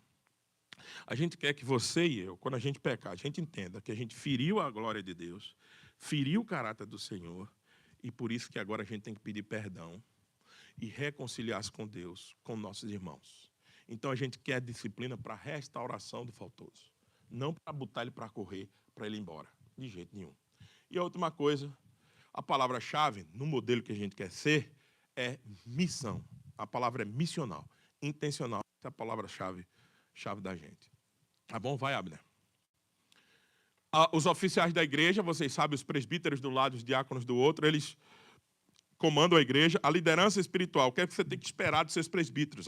A gente quer que você e eu, quando a gente pecar, a gente entenda que a gente feriu a glória de Deus, feriu o caráter do Senhor, e por isso que agora a gente tem que pedir perdão e reconciliar-se com Deus, com nossos irmãos. Então a gente quer disciplina para a restauração do faltoso, não para botar ele para correr, para ele ir embora, de jeito nenhum. E a última coisa, a palavra-chave no modelo que a gente quer ser é missão. A palavra é missional, intencional, essa é a palavra-chave chave da gente. Tá bom? Vai, Abner. Os oficiais da igreja, vocês sabem, os presbíteros de um lado, os diáconos do outro, eles comandam a igreja. A liderança espiritual, o que é que você tem que esperar dos seus presbíteros?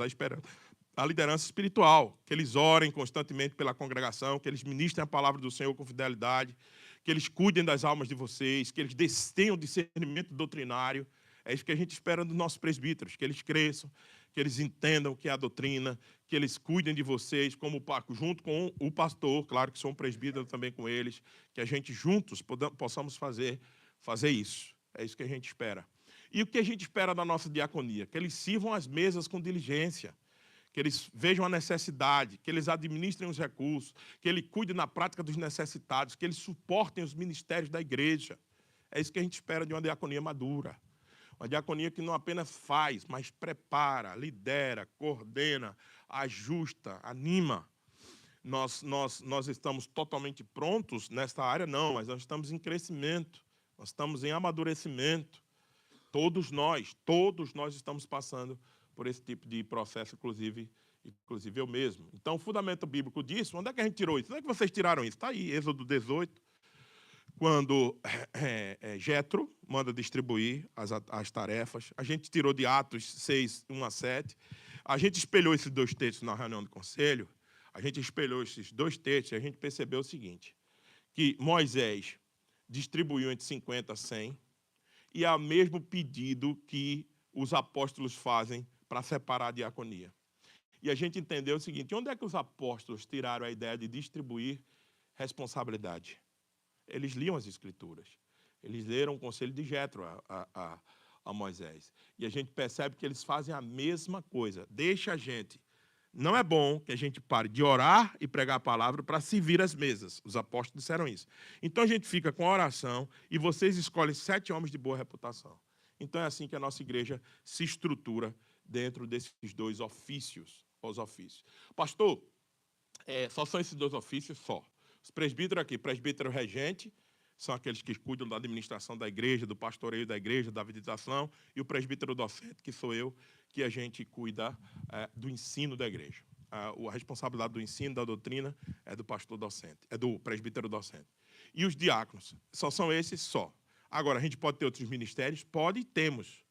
A liderança espiritual, que eles orem constantemente pela congregação, que eles ministrem a palavra do Senhor com fidelidade, que eles cuidem das almas de vocês, que eles tenham discernimento doutrinário. É isso que a gente espera dos nossos presbíteros, que eles cresçam, que eles entendam o que é a doutrina, que eles cuidem de vocês, junto com o pastor, claro que sou um presbítero também com eles, que a gente juntos possamos fazer isso. É isso que a gente espera. E o que a gente espera da nossa diaconia? Que eles sirvam as mesas com diligência, que eles vejam a necessidade, que eles administrem os recursos, que eles cuidem na prática dos necessitados, que eles suportem os ministérios da igreja. É isso que a gente espera de uma diaconia madura. Uma diaconia que não apenas faz, mas prepara, lidera, coordena, ajusta, anima. Nós estamos totalmente prontos nesta área? Não, mas nós estamos em crescimento, nós estamos em amadurecimento. Todos nós estamos passando por esse tipo de processo, inclusive eu mesmo. Então, o fundamento bíblico disso, onde é que a gente tirou isso? Onde é que vocês tiraram isso? Está aí, Êxodo 18. Quando Jetro manda distribuir as tarefas. A gente tirou de Atos 6, 1 a 7. A gente espelhou esses dois textos na reunião do conselho. A gente espelhou esses dois textos e a gente percebeu o seguinte, que Moisés distribuiu entre 50 a 100 e é o mesmo pedido que os apóstolos fazem para separar a diaconia. E a gente entendeu o seguinte, onde é que os apóstolos tiraram a ideia de distribuir responsabilidade? Eles liam as Escrituras. Eles leram o conselho de Jetro a Moisés. E a gente percebe que eles fazem a mesma coisa. Deixa a gente. Não é bom que a gente pare de orar e pregar a palavra para servir as mesas. Os apóstolos disseram isso. Então a gente fica com a oração e vocês escolhem 7 homens de boa reputação. Então é assim que a nossa igreja se estrutura dentro desses dois ofícios. Os ofícios. Pastor, só são esses 2 ofícios? Só. Os presbíteros aqui, presbítero regente, são aqueles que cuidam da administração da igreja, do pastoreio da igreja, da visitação, e o presbítero docente, que sou eu, que a gente cuida do ensino da igreja. A responsabilidade do ensino, da doutrina, é do pastor docente, é do presbítero docente. E os diáconos, só são esses só. Agora, a gente pode ter outros ministérios? Pode e temos.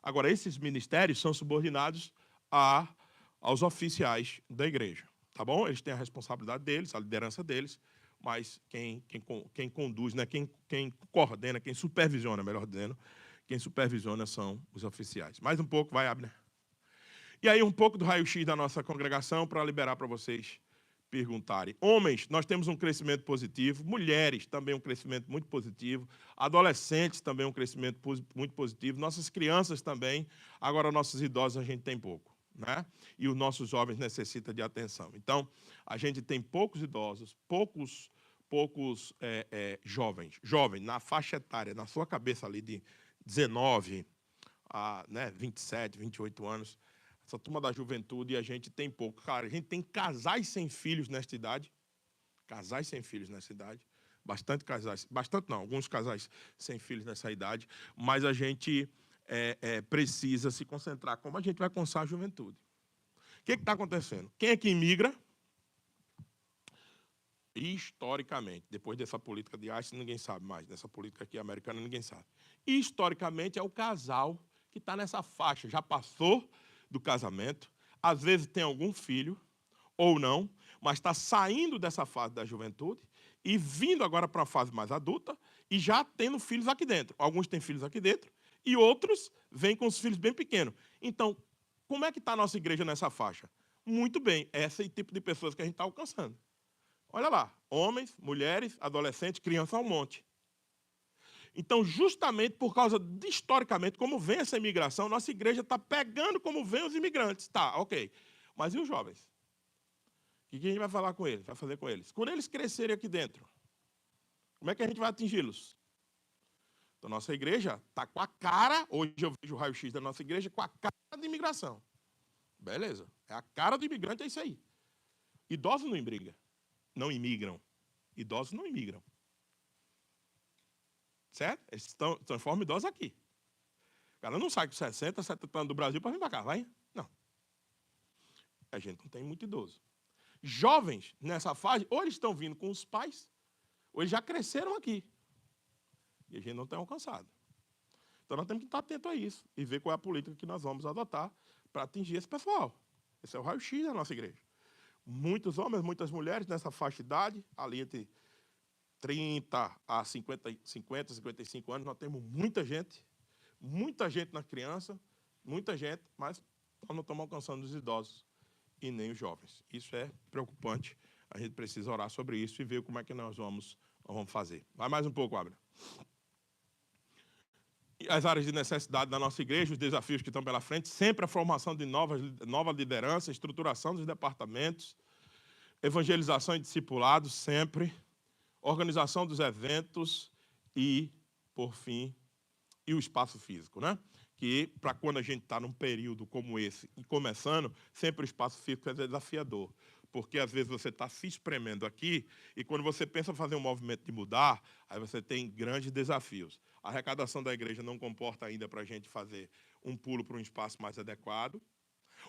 Agora, esses ministérios são subordinados aos oficiais da igreja, tá bom? Eles têm a responsabilidade deles, a liderança deles, mas quem conduz, né, quem coordena, quem supervisiona, melhor dizendo, quem supervisiona são os oficiais. Mais um pouco, vai, Abner. E aí, um pouco do raio-x da nossa congregação para liberar para vocês perguntarem. Homens, nós temos um crescimento positivo. Mulheres, também um crescimento muito positivo. Adolescentes, também um crescimento muito positivo. Nossas crianças também. Agora, nossos idosos, a gente tem pouco, né? E os nossos jovens necessitam de atenção. Então, a gente tem poucos idosos, poucos jovens na faixa etária, na sua cabeça ali de 19 a 27, 28 anos, essa turma da juventude, e a gente tem pouco. Cara, a gente tem casais sem filhos nesta idade, bastante casais, bastante não, alguns casais sem filhos nessa idade, mas a gente precisa se concentrar como a gente vai alcançar a juventude. O que está acontecendo? Quem é que imigra? Historicamente, depois dessa política de ICE, ninguém sabe mais. Dessa política aqui americana, ninguém sabe. Historicamente, é o casal que está nessa faixa. Já passou do casamento, às vezes tem algum filho, ou não, mas está saindo dessa fase da juventude e vindo agora para uma fase mais adulta e já tendo filhos aqui dentro. Alguns têm filhos aqui dentro e outros vêm com os filhos bem pequenos. Então, como é que está a nossa igreja nessa faixa? Muito bem, esse é o tipo de pessoas que a gente está alcançando. Olha lá, homens, mulheres, adolescentes, crianças ao monte. Então, justamente por causa de, historicamente, como vem essa imigração, nossa igreja está pegando como vem os imigrantes. Tá, ok. Mas e os jovens? O que a gente vai falar com eles? Vai fazer com eles? Quando eles crescerem aqui dentro, como é que a gente vai atingi-los? Então, nossa igreja está com a cara, hoje eu vejo o raio-x da nossa igreja, com a cara de imigração. Beleza. É a cara do imigrante, é isso aí. Idosos não imigram. Idosos não imigram. Certo? Eles transformam idosos aqui. O cara não sai com 60, 70 anos do Brasil para vir para cá, vai? Não. A gente não tem muito idoso. Jovens nessa fase, ou eles estão vindo com os pais, ou eles já cresceram aqui. E a gente não tem alcançado. Então nós temos que estar atento a isso e ver qual é a política que nós vamos adotar para atingir esse pessoal. Esse é o raio-x da nossa igreja. Muitos homens, muitas mulheres nessa faixa de idade, ali entre 30 a 55 anos, nós temos muita gente na criança, muita gente, mas nós não estamos alcançando os idosos e nem os jovens. Isso é preocupante. A gente precisa orar sobre isso e ver como é que nós vamos fazer. Vai mais um pouco, Abner. E as áreas de necessidade da nossa igreja, os desafios que estão pela frente, sempre a formação de nova liderança, estruturação dos departamentos, evangelização e discipulado, sempre, organização dos eventos e, por fim, e o espaço físico, né? Que, para quando a gente está num período como esse e começando, sempre o espaço físico é desafiador. Porque, às vezes, você está se espremendo aqui e, quando você pensa em fazer um movimento de mudar, aí você tem grandes desafios. A arrecadação da igreja não comporta ainda para a gente fazer um pulo para um espaço mais adequado.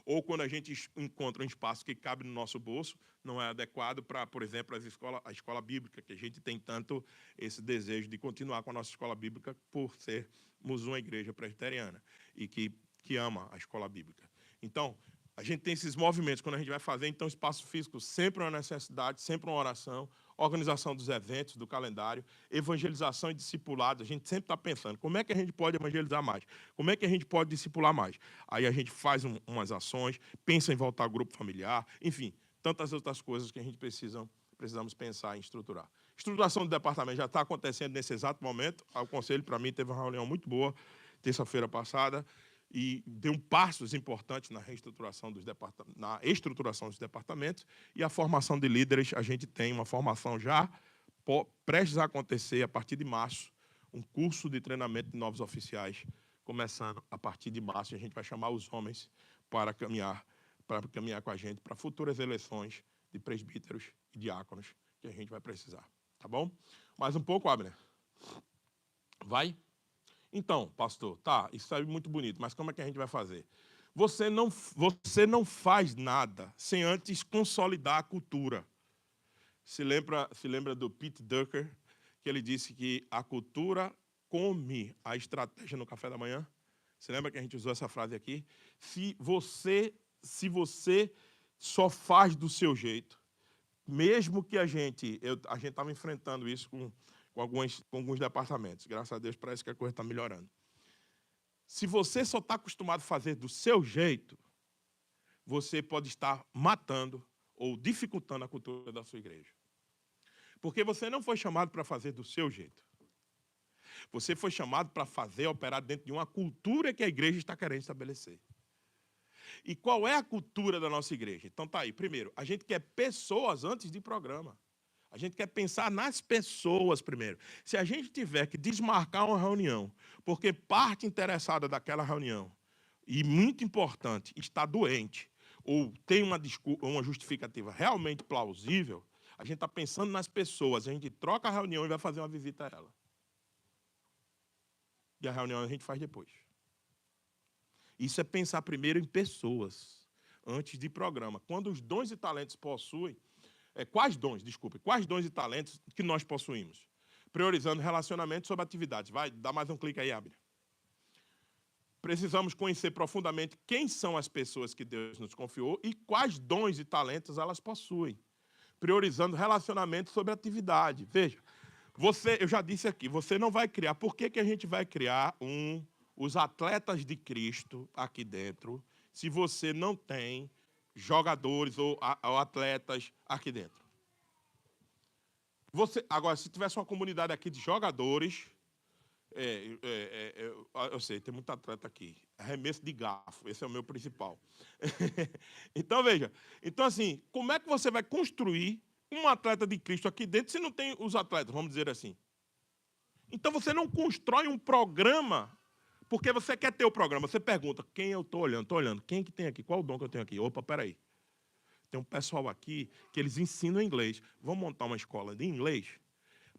Ou quando a gente encontra um espaço que cabe no nosso bolso, não é adequado para, por exemplo, a escola bíblica, que a gente tem tanto esse desejo de continuar com a nossa escola bíblica por sermos uma igreja presbiteriana e que ama a escola bíblica. Então, a gente tem esses movimentos quando a gente vai fazer, então espaço físico sempre uma necessidade, sempre uma oração, organização dos eventos, do calendário, evangelização e discipulado. A gente sempre está pensando, como é que a gente pode evangelizar mais? Como é que a gente pode discipular mais? Aí a gente faz umas ações, pensa em voltar ao grupo familiar, enfim, tantas outras coisas que a gente precisamos pensar em estruturar. Estruturação do departamento já está acontecendo nesse exato momento. O conselho, para mim, teve uma reunião muito boa, terça-feira passada, e deu passos importantes na reestruturação na estruturação dos departamentos e a formação de líderes. A gente tem uma formação já prestes a acontecer a partir de março, um curso de treinamento de novos oficiais, começando a partir de março. A gente vai chamar os homens para caminhar com a gente para futuras eleições de presbíteros e diáconos que a gente vai precisar. Tá bom? Mais um pouco, Abner. Vai? Então, pastor, tá, isso é muito bonito, mas como é que a gente vai fazer? Você não faz nada sem antes consolidar a cultura. Se lembra do Pete Drucker, que ele disse que a cultura come a estratégia no café da manhã? Você lembra que a gente usou essa frase aqui? Se você só faz do seu jeito, mesmo que a gente estava enfrentando isso com alguns departamentos. Graças a Deus, parece que a coisa está melhorando. Se você só está acostumado a fazer do seu jeito, você pode estar matando ou dificultando a cultura da sua igreja. Porque você não foi chamado para fazer do seu jeito. Você foi chamado para fazer, operar dentro de uma cultura que a igreja está querendo estabelecer. E qual é a cultura da nossa igreja? Então tá aí. Primeiro, a gente quer pessoas antes de programa. A gente quer pensar nas pessoas primeiro. Se a gente tiver que desmarcar uma reunião, porque parte interessada daquela reunião, e muito importante, está doente, ou tem uma justificativa realmente plausível, a gente está pensando nas pessoas, a gente troca a reunião e vai fazer uma visita a ela. E a reunião a gente faz depois. Isso é pensar primeiro em pessoas, antes de programa. Quando os dons e talentos possuem, quais dons e talentos que nós possuímos? Priorizando relacionamentos sobre atividades. Vai, dá mais um clique aí, Abner. Precisamos conhecer profundamente quem são as pessoas que Deus nos confiou e quais dons e talentos elas possuem. Priorizando relacionamentos sobre atividade. Veja, eu já disse aqui, você não vai criar. Por que a gente vai criar os atletas de Cristo aqui dentro, se você não tem jogadores ou atletas aqui dentro? Agora, se tivesse uma comunidade aqui de jogadores, eu sei, tem muito atleta aqui. Arremesso de garfo, esse é o meu principal. Então, veja. Então, assim, como é que você vai construir um atleta de Cristo aqui dentro se não tem os atletas, vamos dizer assim? Então, você não constrói um programa porque você quer ter o programa. Você pergunta, quem eu estou olhando? Estou olhando. Quem que tem aqui? Qual o dom que eu tenho aqui? Opa, peraí. Tem um pessoal aqui que eles ensinam inglês. Vamos montar uma escola de inglês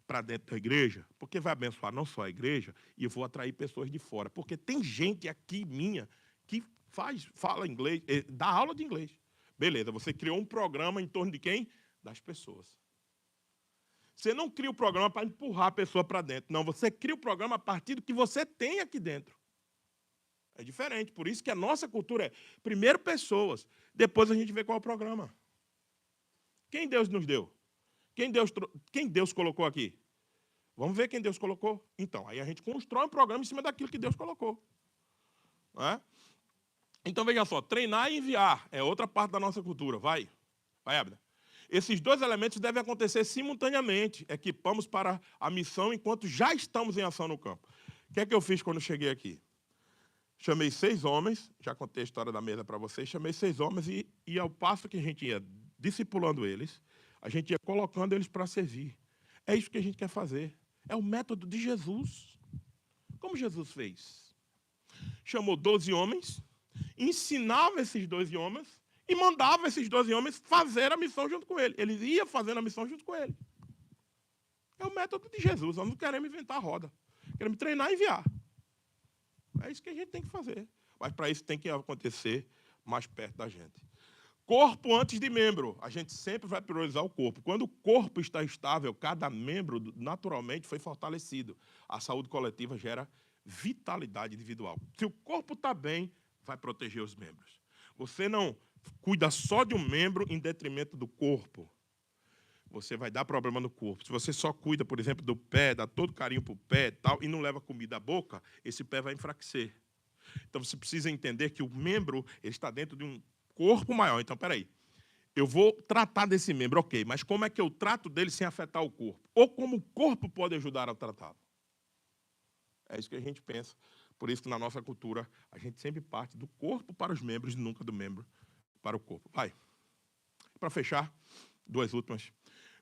para dentro da igreja, porque vai abençoar não só a igreja, e eu vou atrair pessoas de fora. Porque tem gente aqui minha que fala inglês, dá aula de inglês. Beleza, você criou um programa em torno de quem? Das pessoas. Você não cria o programa para empurrar a pessoa para dentro. Não, você cria o programa a partir do que você tem aqui dentro. É diferente. Por isso que a nossa cultura é, primeiro, pessoas. Depois a gente vê qual é o programa. Quem Deus nos deu? Quem Deus colocou aqui? Vamos ver quem Deus colocou? Então, aí a gente constrói um programa em cima daquilo que Deus colocou. Não é? Então, veja só, treinar e enviar é outra parte da nossa cultura. Vai, Abner. Esses dois elementos devem acontecer simultaneamente. Equipamos para a missão enquanto já estamos em ação no campo. O que é que eu fiz quando cheguei aqui? Chamei 6 homens, já contei a história da mesa para vocês, chamei 6 homens e ao passo que a gente ia discipulando eles, a gente ia colocando eles para servir. É isso que a gente quer fazer. É o método de Jesus. Como Jesus fez? Chamou 12 homens, ensinava esses 12 homens e mandava esses 12 homens fazer a missão junto com ele. Eles iam fazendo a missão junto com ele. É o método de Jesus. Nós não queremos inventar a roda. Queremos treinar e enviar. É isso que a gente tem que fazer. Mas para isso tem que acontecer mais perto da gente. Corpo antes de membro. A gente sempre vai priorizar o corpo. Quando o corpo está estável, cada membro naturalmente foi fortalecido. A saúde coletiva gera vitalidade individual. Se o corpo está bem, vai proteger os membros. Você não cuida só de um membro em detrimento do corpo. Você vai dar problema no corpo. Se você só cuida, por exemplo, do pé, dá todo carinho para o pé tal, e não leva comida à boca, esse pé vai enfraquecer. Então, você precisa entender que o membro ele está dentro de um corpo maior. Então, espera aí. Eu vou tratar desse membro, ok, mas como é que eu trato dele sem afetar o corpo? Ou como o corpo pode ajudar a tratá-lo? É isso que a gente pensa. Por isso que na nossa cultura, a gente sempre parte do corpo para os membros e nunca do membro para o corpo. Vai. Para fechar, 2 últimas.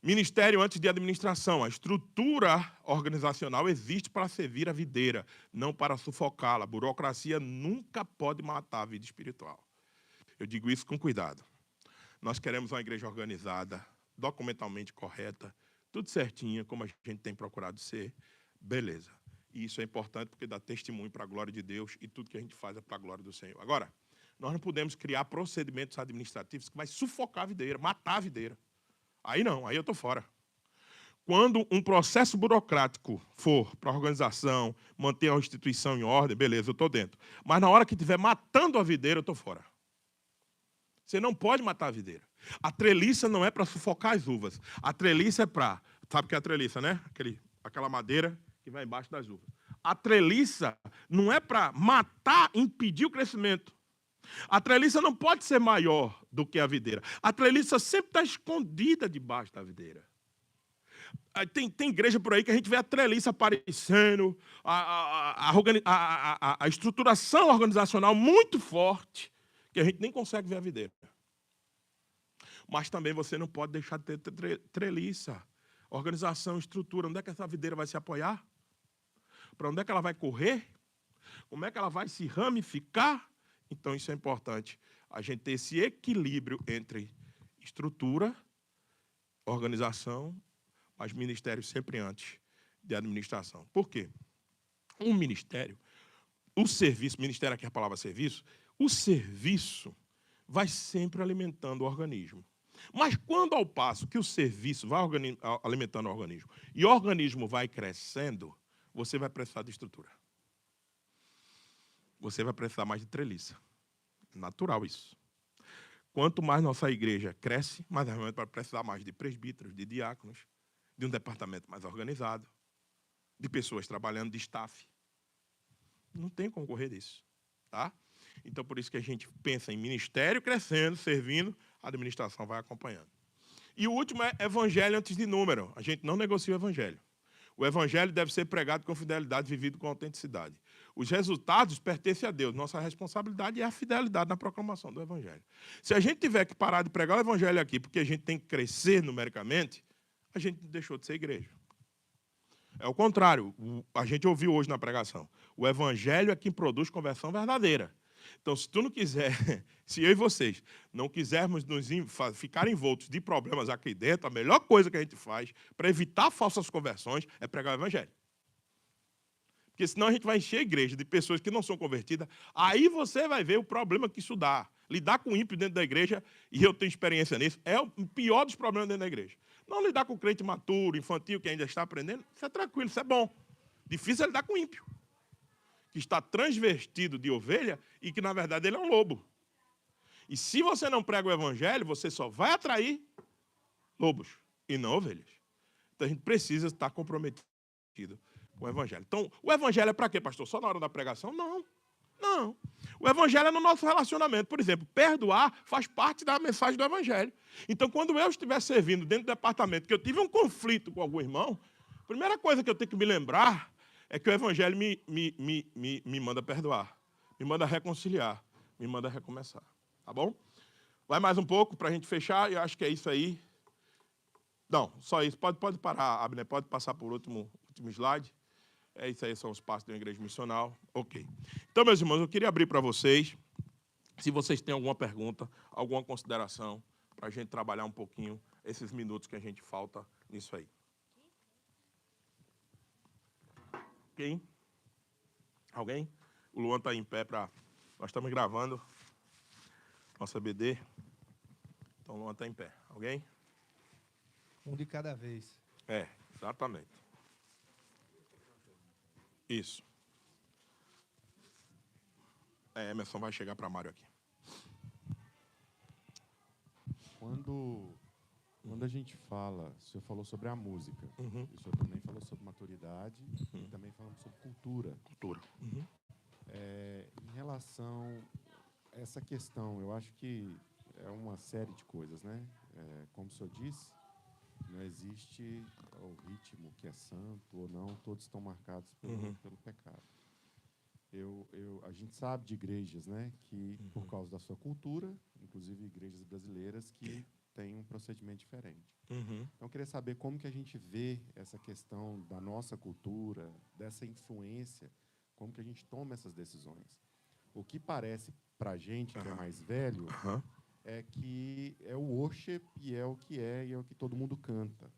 Ministério antes de administração. A estrutura organizacional existe para servir a videira, não para sufocá-la. A burocracia nunca pode matar a vida espiritual. Eu digo isso com cuidado. Nós queremos uma igreja organizada, documentalmente correta, tudo certinho, como a gente tem procurado ser. Beleza. E isso é importante porque dá testemunho para a glória de Deus e tudo que a gente faz é para a glória do Senhor. Agora, nós não podemos criar procedimentos administrativos que vai sufocar a videira, matar a videira. Aí não, aí eu estou fora. Quando um processo burocrático for para a organização, manter a instituição em ordem, beleza, eu estou dentro. Mas na hora que estiver matando a videira, eu estou fora. Você não pode matar a videira. A treliça não é para sufocar as uvas. A treliça é para... Sabe o que é a treliça, né? Aquela madeira que vai embaixo das uvas. A treliça não é para matar, impedir o crescimento. A treliça não pode ser maior do que a videira. A treliça sempre está escondida debaixo da videira. Tem igreja por aí que a gente vê a treliça aparecendo, a estruturação organizacional muito forte, que a gente nem consegue ver a videira. Mas também você não pode deixar de ter treliça. Organização, estrutura, onde é que essa videira vai se apoiar? Para onde é que ela vai correr? Como é que ela vai se ramificar? Então, isso é importante, a gente ter esse equilíbrio entre estrutura, organização, mas ministério sempre antes de administração. Por quê? Um ministério, o serviço, ministério aqui é a palavra serviço, o serviço vai sempre alimentando o organismo. Mas quando ao passo que o serviço vai alimentando o organismo e o organismo vai crescendo, você vai precisar de estrutura. Você vai precisar mais de treliça. Natural isso. Quanto mais nossa igreja cresce, mais a gente vai precisar mais de presbíteros, de diáconos, de um departamento mais organizado, de pessoas trabalhando de staff. Não tem como correr disso. Tá? Então, por isso que a gente pensa em ministério crescendo, servindo, a administração vai acompanhando. E o último é evangelho antes de número. A gente não negocia o evangelho. O evangelho deve ser pregado com fidelidade, vivido com autenticidade. Os resultados pertencem a Deus. Nossa responsabilidade é a fidelidade na proclamação do evangelho. Se a gente tiver que parar de pregar o evangelho aqui porque a gente tem que crescer numericamente, a gente deixou de ser igreja. É o contrário. A gente ouviu hoje na pregação. O evangelho é quem produz conversão verdadeira. Então, se tu não quiser, se eu e vocês não quisermos ficar envoltos de problemas aqui dentro, a melhor coisa que a gente faz para evitar falsas conversões é pregar o evangelho. Porque senão a gente vai encher a igreja de pessoas que não são convertidas, aí você vai ver o problema que isso dá. Lidar com ímpio dentro da igreja, e eu tenho experiência nisso, é o pior dos problemas dentro da igreja. Não lidar com crente maturo, infantil, que ainda está aprendendo, isso é tranquilo, isso é bom. Difícil é lidar com ímpio, que está transvestido de ovelha e que, na verdade, ele é um lobo. E se você não prega o evangelho, você só vai atrair lobos e não ovelhas. Então, a gente precisa estar comprometido com o evangelho. Então, o evangelho é para quê, pastor? Só na hora da pregação? Não. Não. O evangelho é no nosso relacionamento. Por exemplo, perdoar faz parte da mensagem do evangelho. Então, quando eu estiver servindo dentro do departamento, que eu tive um conflito com algum irmão, a primeira coisa que eu tenho que me lembrar é que o evangelho me manda perdoar, me manda reconciliar, me manda recomeçar. Tá bom? Vai mais um pouco para a gente fechar, e eu acho que é isso aí. Não, só isso. Pode parar, Abner, pode passar por último slide. É isso aí, são os passos de uma igreja missional. Ok. Então, meus irmãos, eu queria abrir para vocês, se vocês têm alguma pergunta, alguma consideração, para a gente trabalhar um pouquinho esses minutos que a gente falta nisso aí. Quem? Alguém? O Luan está em pé para... Nós estamos gravando nossa BD. Então, o Luan está em pé. Alguém? Um de cada vez. É, exatamente. Isso. Emerson vai chegar para Mário aqui. Quando a gente fala, o senhor falou sobre a música, Uhum. o senhor também falou sobre maturidade e também falamos sobre cultura. Cultura. Uhum. Em relação a essa questão, eu acho que é uma série de coisas, né? Como o senhor disse, não existe o ritmo que é santo ou não, todos estão marcados pelo pecado. A gente sabe de igrejas, né, que por causa da sua cultura, inclusive igrejas brasileiras, que têm um procedimento diferente. Uhum. Então, eu queria saber como que a gente vê essa questão da nossa cultura, dessa influência, como que a gente toma essas decisões. O que parece para a gente, que é mais velho, é que é o worship e é o que todo mundo canta.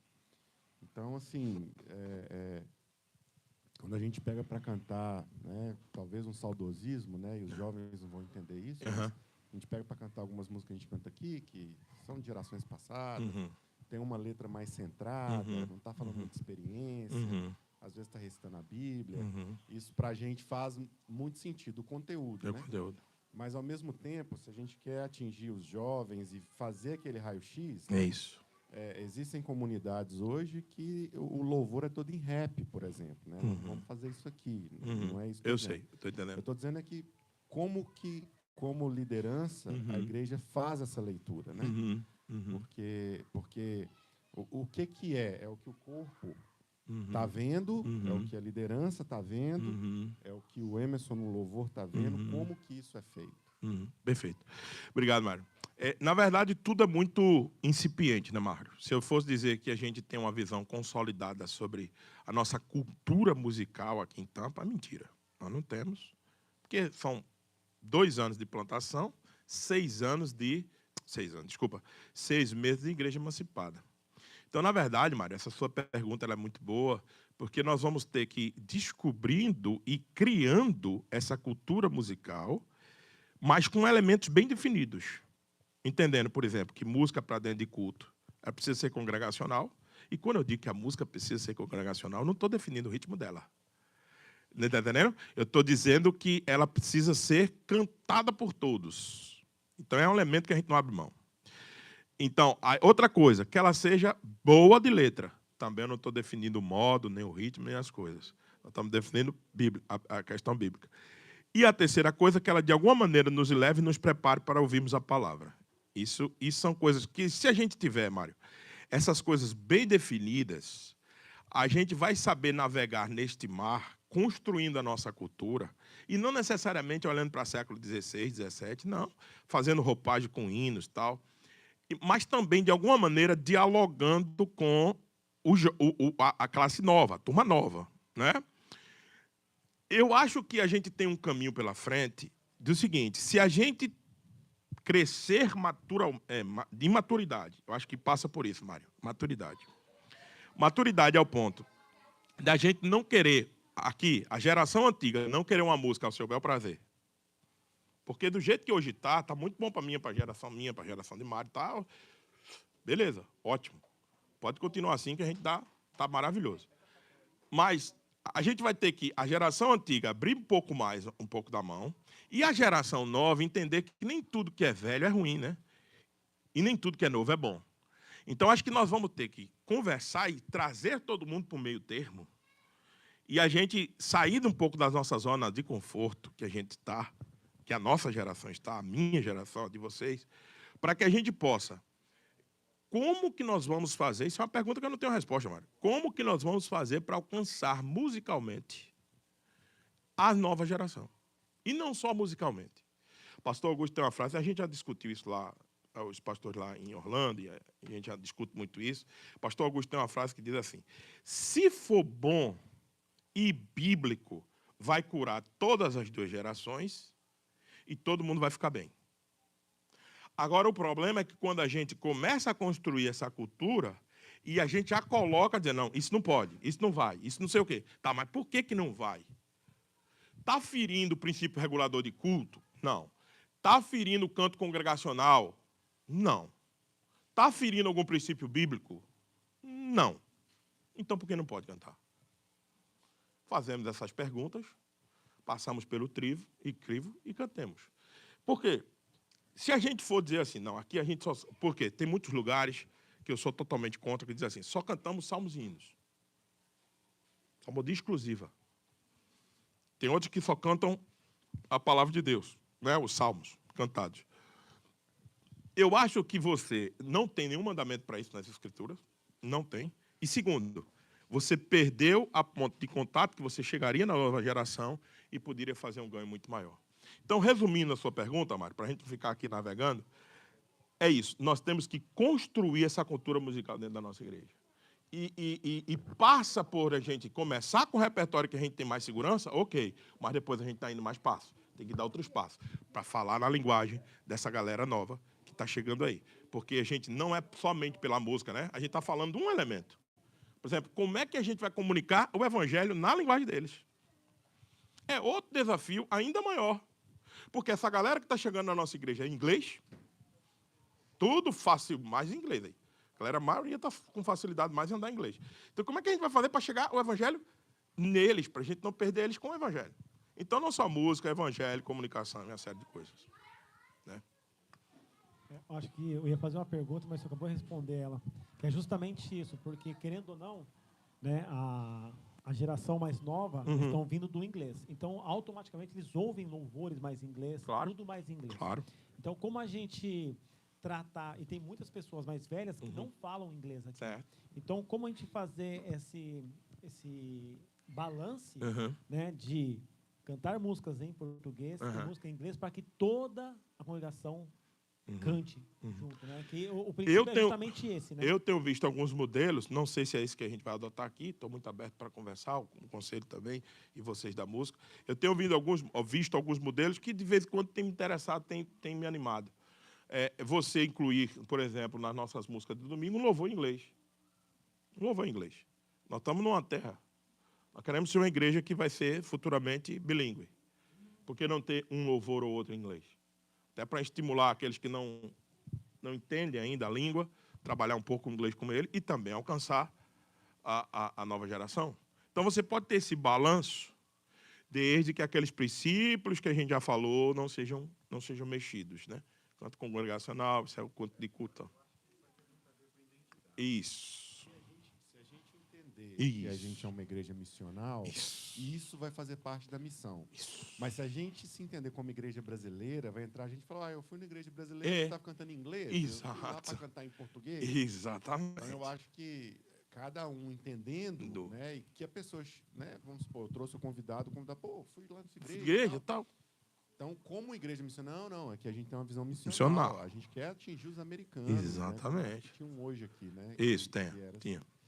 Então, assim, quando a gente pega para cantar, né, talvez um saudosismo, né, e os jovens não vão entender isso, mas a gente pega para cantar algumas músicas que a gente canta aqui, que são de gerações passadas, tem uma letra mais centrada, não está falando muito de experiência, às vezes está recitando a Bíblia. Isso, para a gente, faz muito sentido, o conteúdo, né? Conteúdo. Mas, ao mesmo tempo, se a gente quer atingir os jovens e fazer aquele raio-x, É isso. existem comunidades hoje que o louvor é todo em rap, por exemplo. Né? Vamos fazer isso aqui. Não é isso que Eu dizendo. sei, estou entendendo. Eu estou dizendo que, como liderança, a igreja faz essa leitura. Né? Porque o que é? É o que o corpo está vendo, é o que a liderança está vendo, é o que o Emerson no louvor está vendo, como que isso é feito. Perfeito. Obrigado, Mário. Na verdade, tudo é muito incipiente, né, Mário? Se eu fosse dizer que a gente tem uma visão consolidada sobre a nossa cultura musical aqui em Tampa, é mentira. Nós não temos. Porque são 2 anos de plantação, 6 meses de igreja emancipada. Então, na verdade, Mário, essa sua pergunta ela é muito boa, porque nós vamos ter que ir descobrindo e criando essa cultura musical, mas com elementos bem definidos. Entendendo, por exemplo, que música para dentro de culto ela precisa ser congregacional, e quando eu digo que a música precisa ser congregacional, eu não estou definindo o ritmo dela. Está entendendo? Eu estou dizendo que ela precisa ser cantada por todos. Então, é um elemento que a gente não abre mão. Então, outra coisa, que ela seja boa de letra. Também eu não estou definindo o modo, nem o ritmo, nem as coisas. Nós estamos definindo a questão bíblica. E a terceira coisa, que ela, de alguma maneira, nos leve e nos prepare para ouvirmos a palavra. Isso são coisas que, se a gente tiver, Mário, essas coisas bem definidas, a gente vai saber navegar neste mar, construindo a nossa cultura, e não necessariamente olhando para o século XVI, XVII, não, fazendo roupagem com hinos e tal, mas também, de alguma maneira, dialogando com a classe nova, a turma nova. Né? Eu acho que a gente tem um caminho pela frente do seguinte, se a gente crescer de maturidade, eu acho que passa por isso, Mário, maturidade. Maturidade ao ponto da gente não querer, aqui, a geração antiga, não querer uma música ao seu bel prazer. Porque do jeito que hoje tá muito bom para a geração minha, para a geração de Mário, tá. Beleza, ótimo. Pode continuar assim que a gente tá maravilhoso. Mas a gente vai ter que, a geração antiga, abrir um pouco mais, um pouco da mão, e a geração nova entender que nem tudo que é velho é ruim, né? E nem tudo que é novo é bom. Então, acho que nós vamos ter que conversar e trazer todo mundo para o meio termo, e a gente sair um pouco da nossa zona de conforto que a gente está, que a nossa geração está, a minha geração, a de vocês, para que a gente possa. Como que nós vamos fazer? Isso é uma pergunta que eu não tenho resposta, Mário. Como que nós vamos fazer para alcançar musicalmente a nova geração? E não só musicalmente. O pastor Augusto tem uma frase, a gente já discutiu isso lá, os pastores lá em Orlando, e a gente já discute muito isso. O pastor Augusto tem uma frase que diz assim: se for bom e bíblico, vai curar todas as duas gerações e todo mundo vai ficar bem. Agora, o problema é que quando a gente começa a construir essa cultura e a gente já coloca, dizendo, não, isso não pode, isso não vai, isso não sei o quê. Tá, mas por que não vai? Está ferindo o princípio regulador de culto? Não. Está ferindo o canto congregacional? Não. Está ferindo algum princípio bíblico? Não. Então, por que não pode cantar? Fazemos essas perguntas, passamos pelo crivo e cantemos. Por quê? Se a gente for dizer assim, não, aqui a gente só... Porque tem muitos lugares que eu sou totalmente contra, que dizem assim, só cantamos salmos e hinos. Salmodia exclusiva. Tem outros que só cantam a palavra de Deus, né? Os salmos cantados. Eu acho que você não tem nenhum mandamento para isso nas Escrituras, não tem. E segundo, você perdeu a ponto de contato que você chegaria na nova geração e poderia fazer um ganho muito maior. Então, resumindo a sua pergunta, Mário, para a gente ficar aqui navegando, é isso. Nós temos que construir essa cultura musical dentro da nossa igreja. E passa por a gente começar com o repertório que a gente tem mais segurança, ok, mas depois a gente está indo mais passos. Tem que dar outros passos para falar na linguagem dessa galera nova que está chegando aí. Porque a gente não é somente pela música, né? A gente está falando de um elemento. Por exemplo, como é que a gente vai comunicar o evangelho na linguagem deles? É outro desafio ainda maior. Porque essa galera que está chegando na nossa igreja é inglês, tudo fácil, mais inglês aí. A galera, a maioria está com facilidade mais em andar em inglês. Então, como é que a gente vai fazer para chegar o evangelho neles, para a gente não perder eles com o evangelho? Então, não só música, evangelho, comunicação, uma série de coisas. Né? Eu acho que eu ia fazer uma pergunta, mas você acabou de responder ela. Que é justamente isso, porque, querendo ou não, né, a geração mais nova estão vindo do inglês. Então, automaticamente, eles ouvem louvores mais em inglês, Claro. tudo mais em inglês. Claro. Então, como a gente tratar... E tem muitas pessoas mais velhas que não falam inglês aqui. Certo. Então, como a gente fazer esse balance, Uhum. né, de cantar músicas em português e música em inglês para que toda a congregação cante junto, né? Que o princípio é justamente esse, né? Eu tenho visto alguns modelos, não sei se é isso que a gente vai adotar aqui, estou muito aberto para conversar, o conselho também, e vocês da música. Eu tenho visto alguns modelos que, de vez em quando, tem me interessado, tem me animado. Você incluir, por exemplo, nas nossas músicas de domingo, um louvor em inglês. Um louvor em inglês. Nós estamos numa terra. Nós queremos ser uma igreja que vai ser futuramente bilíngue. Por que não ter um louvor ou outro em inglês? Até para estimular aqueles que não entendem ainda a língua, trabalhar um pouco o inglês com ele e também alcançar a nova geração. Então, você pode ter esse balanço desde que aqueles princípios que a gente já falou não sejam mexidos, né? Canto congregacional, isso é o canto de culto. Isso. Se a gente entender que a gente é uma igreja missional, isso vai fazer parte da missão. Mas se a gente se entender como igreja brasileira, vai entrar a gente e falar, eu fui na igreja brasileira, você estava cantando em inglês, eu fui lá para cantar em português. Exatamente. Então, eu acho que cada um entendendo, né, e que a pessoa, né, vamos supor, eu trouxe o convidado, pô, fui lá nessa igreja e tal. Então, como igreja missional, não, é que a gente tem uma visão missional. A gente quer atingir os americanos. Exatamente. Né? Tinha um hoje aqui, né? Isso,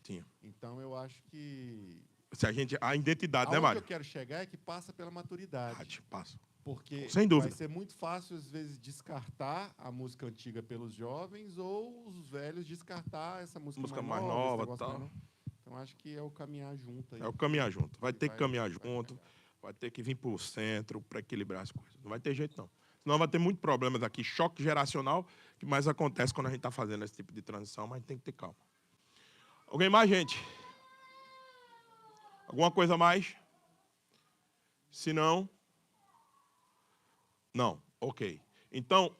tinha. Então, eu acho que... A identidade, aonde né, Mário? eu quero chegar é que passa pela maturidade. Passa. Porque sem dúvida. Vai ser muito fácil, às vezes, descartar a música antiga pelos jovens ou os velhos descartar essa música mais nova tal. Então, acho que é o caminhar junto. Aí. É o caminhar junto. Vai ter que caminhar junto. Vai ter que vir para o centro para equilibrar as coisas. Não vai ter jeito, não. Senão vai ter muito problemas aqui, choque geracional, que mais acontece quando a gente está fazendo esse tipo de transição, mas tem que ter calma. Alguém mais, gente? Alguma coisa mais? Se não... Não, ok. Então,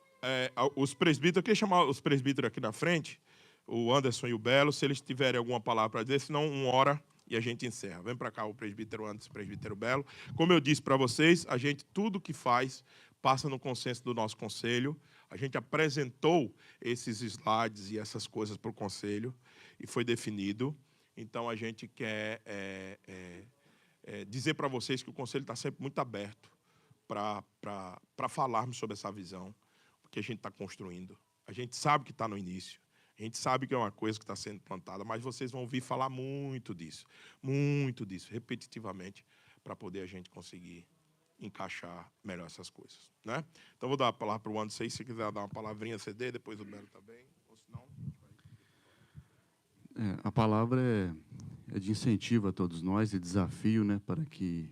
os presbíteros, eu queria chamar os presbíteros aqui na frente, o Anderson e o Belo, se eles tiverem alguma palavra para dizer, senão 1 hora e a gente encerra. Vem para cá o presbítero Anderson e o presbítero Belo. Como eu disse para vocês, a gente, tudo que faz, passa no consenso do nosso conselho. A gente apresentou esses slides e essas coisas para o conselho e foi definido. Então, a gente quer dizer para vocês que o conselho está sempre muito aberto para falarmos sobre essa visão que a gente está construindo. A gente sabe que está no início, a gente sabe que é uma coisa que está sendo plantada, mas vocês vão ouvir falar muito disso, repetitivamente, para poder a gente conseguir encaixar melhor essas coisas. Né? Então, vou dar a palavra para o Anderson, se quiser dar uma palavrinha CD, depois o Belo também, ou senão... A palavra é de incentivo a todos nós, de desafio, né, para que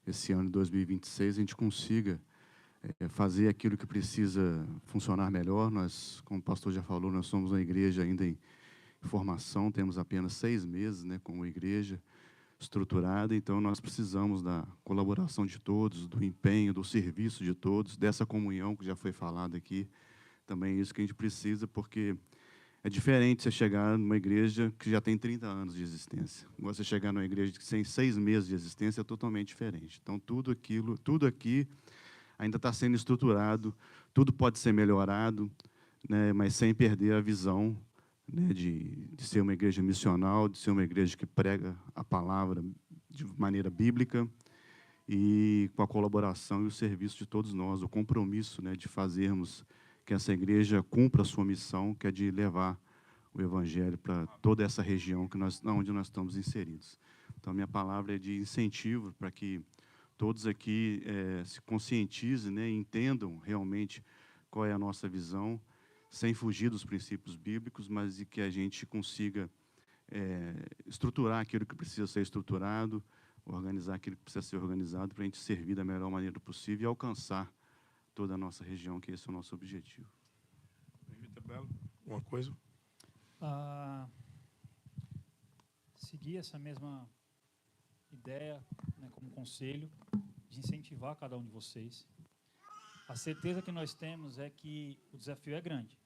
esse ano de 2026 a gente consiga fazer aquilo que precisa funcionar melhor. Nós, como o pastor já falou, nós somos uma igreja ainda em formação, temos apenas 6 meses, né, como igreja estruturada, então nós precisamos da colaboração de todos, do empenho, do serviço de todos, dessa comunhão que já foi falada aqui. Também é isso que a gente precisa, porque é diferente você chegar numa igreja que já tem 30 anos de existência. Você chegar numa igreja que tem 6 meses de existência é totalmente diferente. Então, tudo aqui ainda está sendo estruturado, tudo pode ser melhorado, né, mas sem perder a visão, né, de ser uma igreja missional, de ser uma igreja que prega a palavra de maneira bíblica e com a colaboração e o serviço de todos nós, o compromisso, né, de fazermos que essa igreja cumpra a sua missão, que é de levar o evangelho para toda essa região onde nós estamos inseridos. Então, minha palavra é de incentivo para que todos aqui se conscientizem, né, e entendam realmente qual é a nossa visão, sem fugir dos princípios bíblicos, mas de que a gente consiga estruturar aquilo que precisa ser estruturado, organizar aquilo que precisa ser organizado, para a gente servir da melhor maneira possível e alcançar toda a nossa região, que esse é o nosso objetivo. Belo, alguma coisa? Seguir essa mesma ideia, né, como conselho, de incentivar cada um de vocês. A certeza que nós temos é que o desafio é grande.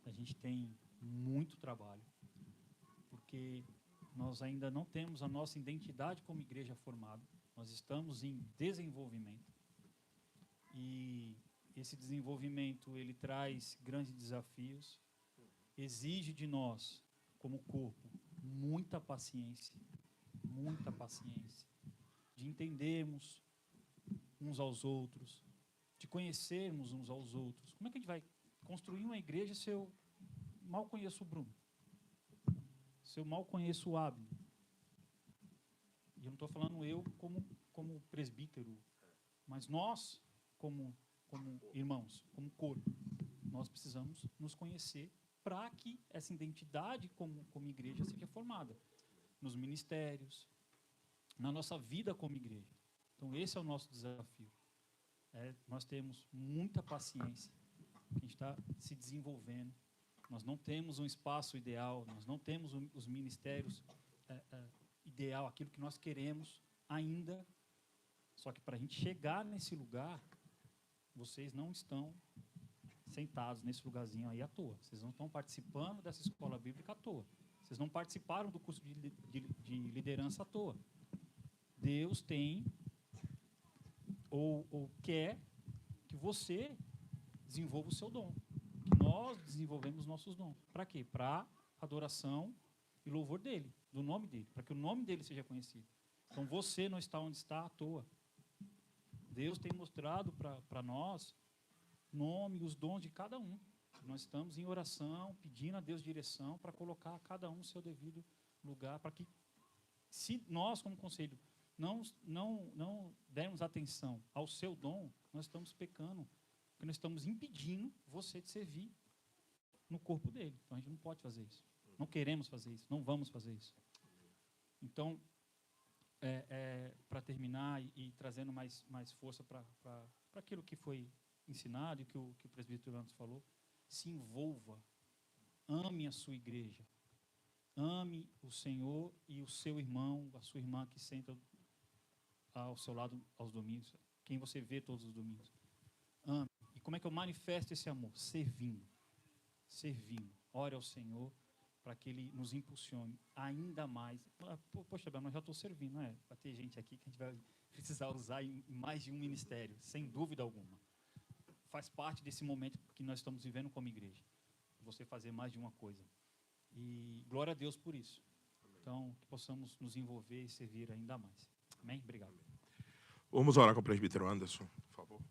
A gente tem muito trabalho, porque nós ainda não temos a nossa identidade como igreja formada. Nós estamos em desenvolvimento. E esse desenvolvimento, ele traz grandes desafios, exige de nós, como corpo, muita paciência, de entendermos uns aos outros, de conhecermos uns aos outros. Como é que a gente vai construir uma igreja se eu mal conheço o Bruno? Se eu mal conheço o Abner? E eu não estou falando eu como presbítero, mas nós, como irmãos, como corpo, nós precisamos nos conhecer para que essa identidade como igreja seja formada nos ministérios, na nossa vida como igreja. Então, esse é o nosso desafio. Nós temos muita paciência, a gente está se desenvolvendo, nós não temos um espaço ideal, nós não temos os ministérios ideal, aquilo que nós queremos ainda, só que para a gente chegar nesse lugar, vocês não estão sentados nesse lugarzinho aí à toa. Vocês não estão participando dessa escola bíblica à toa. Vocês não participaram do curso de liderança à toa. Deus tem ou quer que você desenvolva o seu dom. Que nós desenvolvemos os nossos dons. Para quê? Para adoração e louvor dele, do nome dele, para que o nome dele seja conhecido. Então você não está onde está à toa. Deus tem mostrado para nós o nome e os dons de cada um. Nós estamos em oração, pedindo a Deus direção para colocar a cada um no seu devido lugar, para que, se nós, como conselho, não dermos atenção ao seu dom, nós estamos pecando, porque nós estamos impedindo você de servir no corpo dele. Então, a gente não pode fazer isso. Não queremos fazer isso, não vamos fazer isso. Então, para terminar e trazendo mais força para aquilo que foi ensinado e que o presbítero Anderson falou, se envolva, ame a sua igreja, ame o Senhor e o seu irmão, a sua irmã que senta ao seu lado aos domingos, quem você vê todos os domingos. Ame. E como é que eu manifesto esse amor? Servindo. Servindo. Ore ao Senhor para que Ele nos impulsione ainda mais. Poxa, mas eu já estou servindo, não é? Vai ter gente aqui que a gente vai precisar usar em mais de um ministério, sem dúvida alguma. Faz parte desse momento que nós estamos vivendo como igreja. Você fazer mais de uma coisa. E glória a Deus por isso. Então, que possamos nos envolver e servir ainda mais. Amém? Obrigado. Vamos orar com o presbítero Anderson, por favor.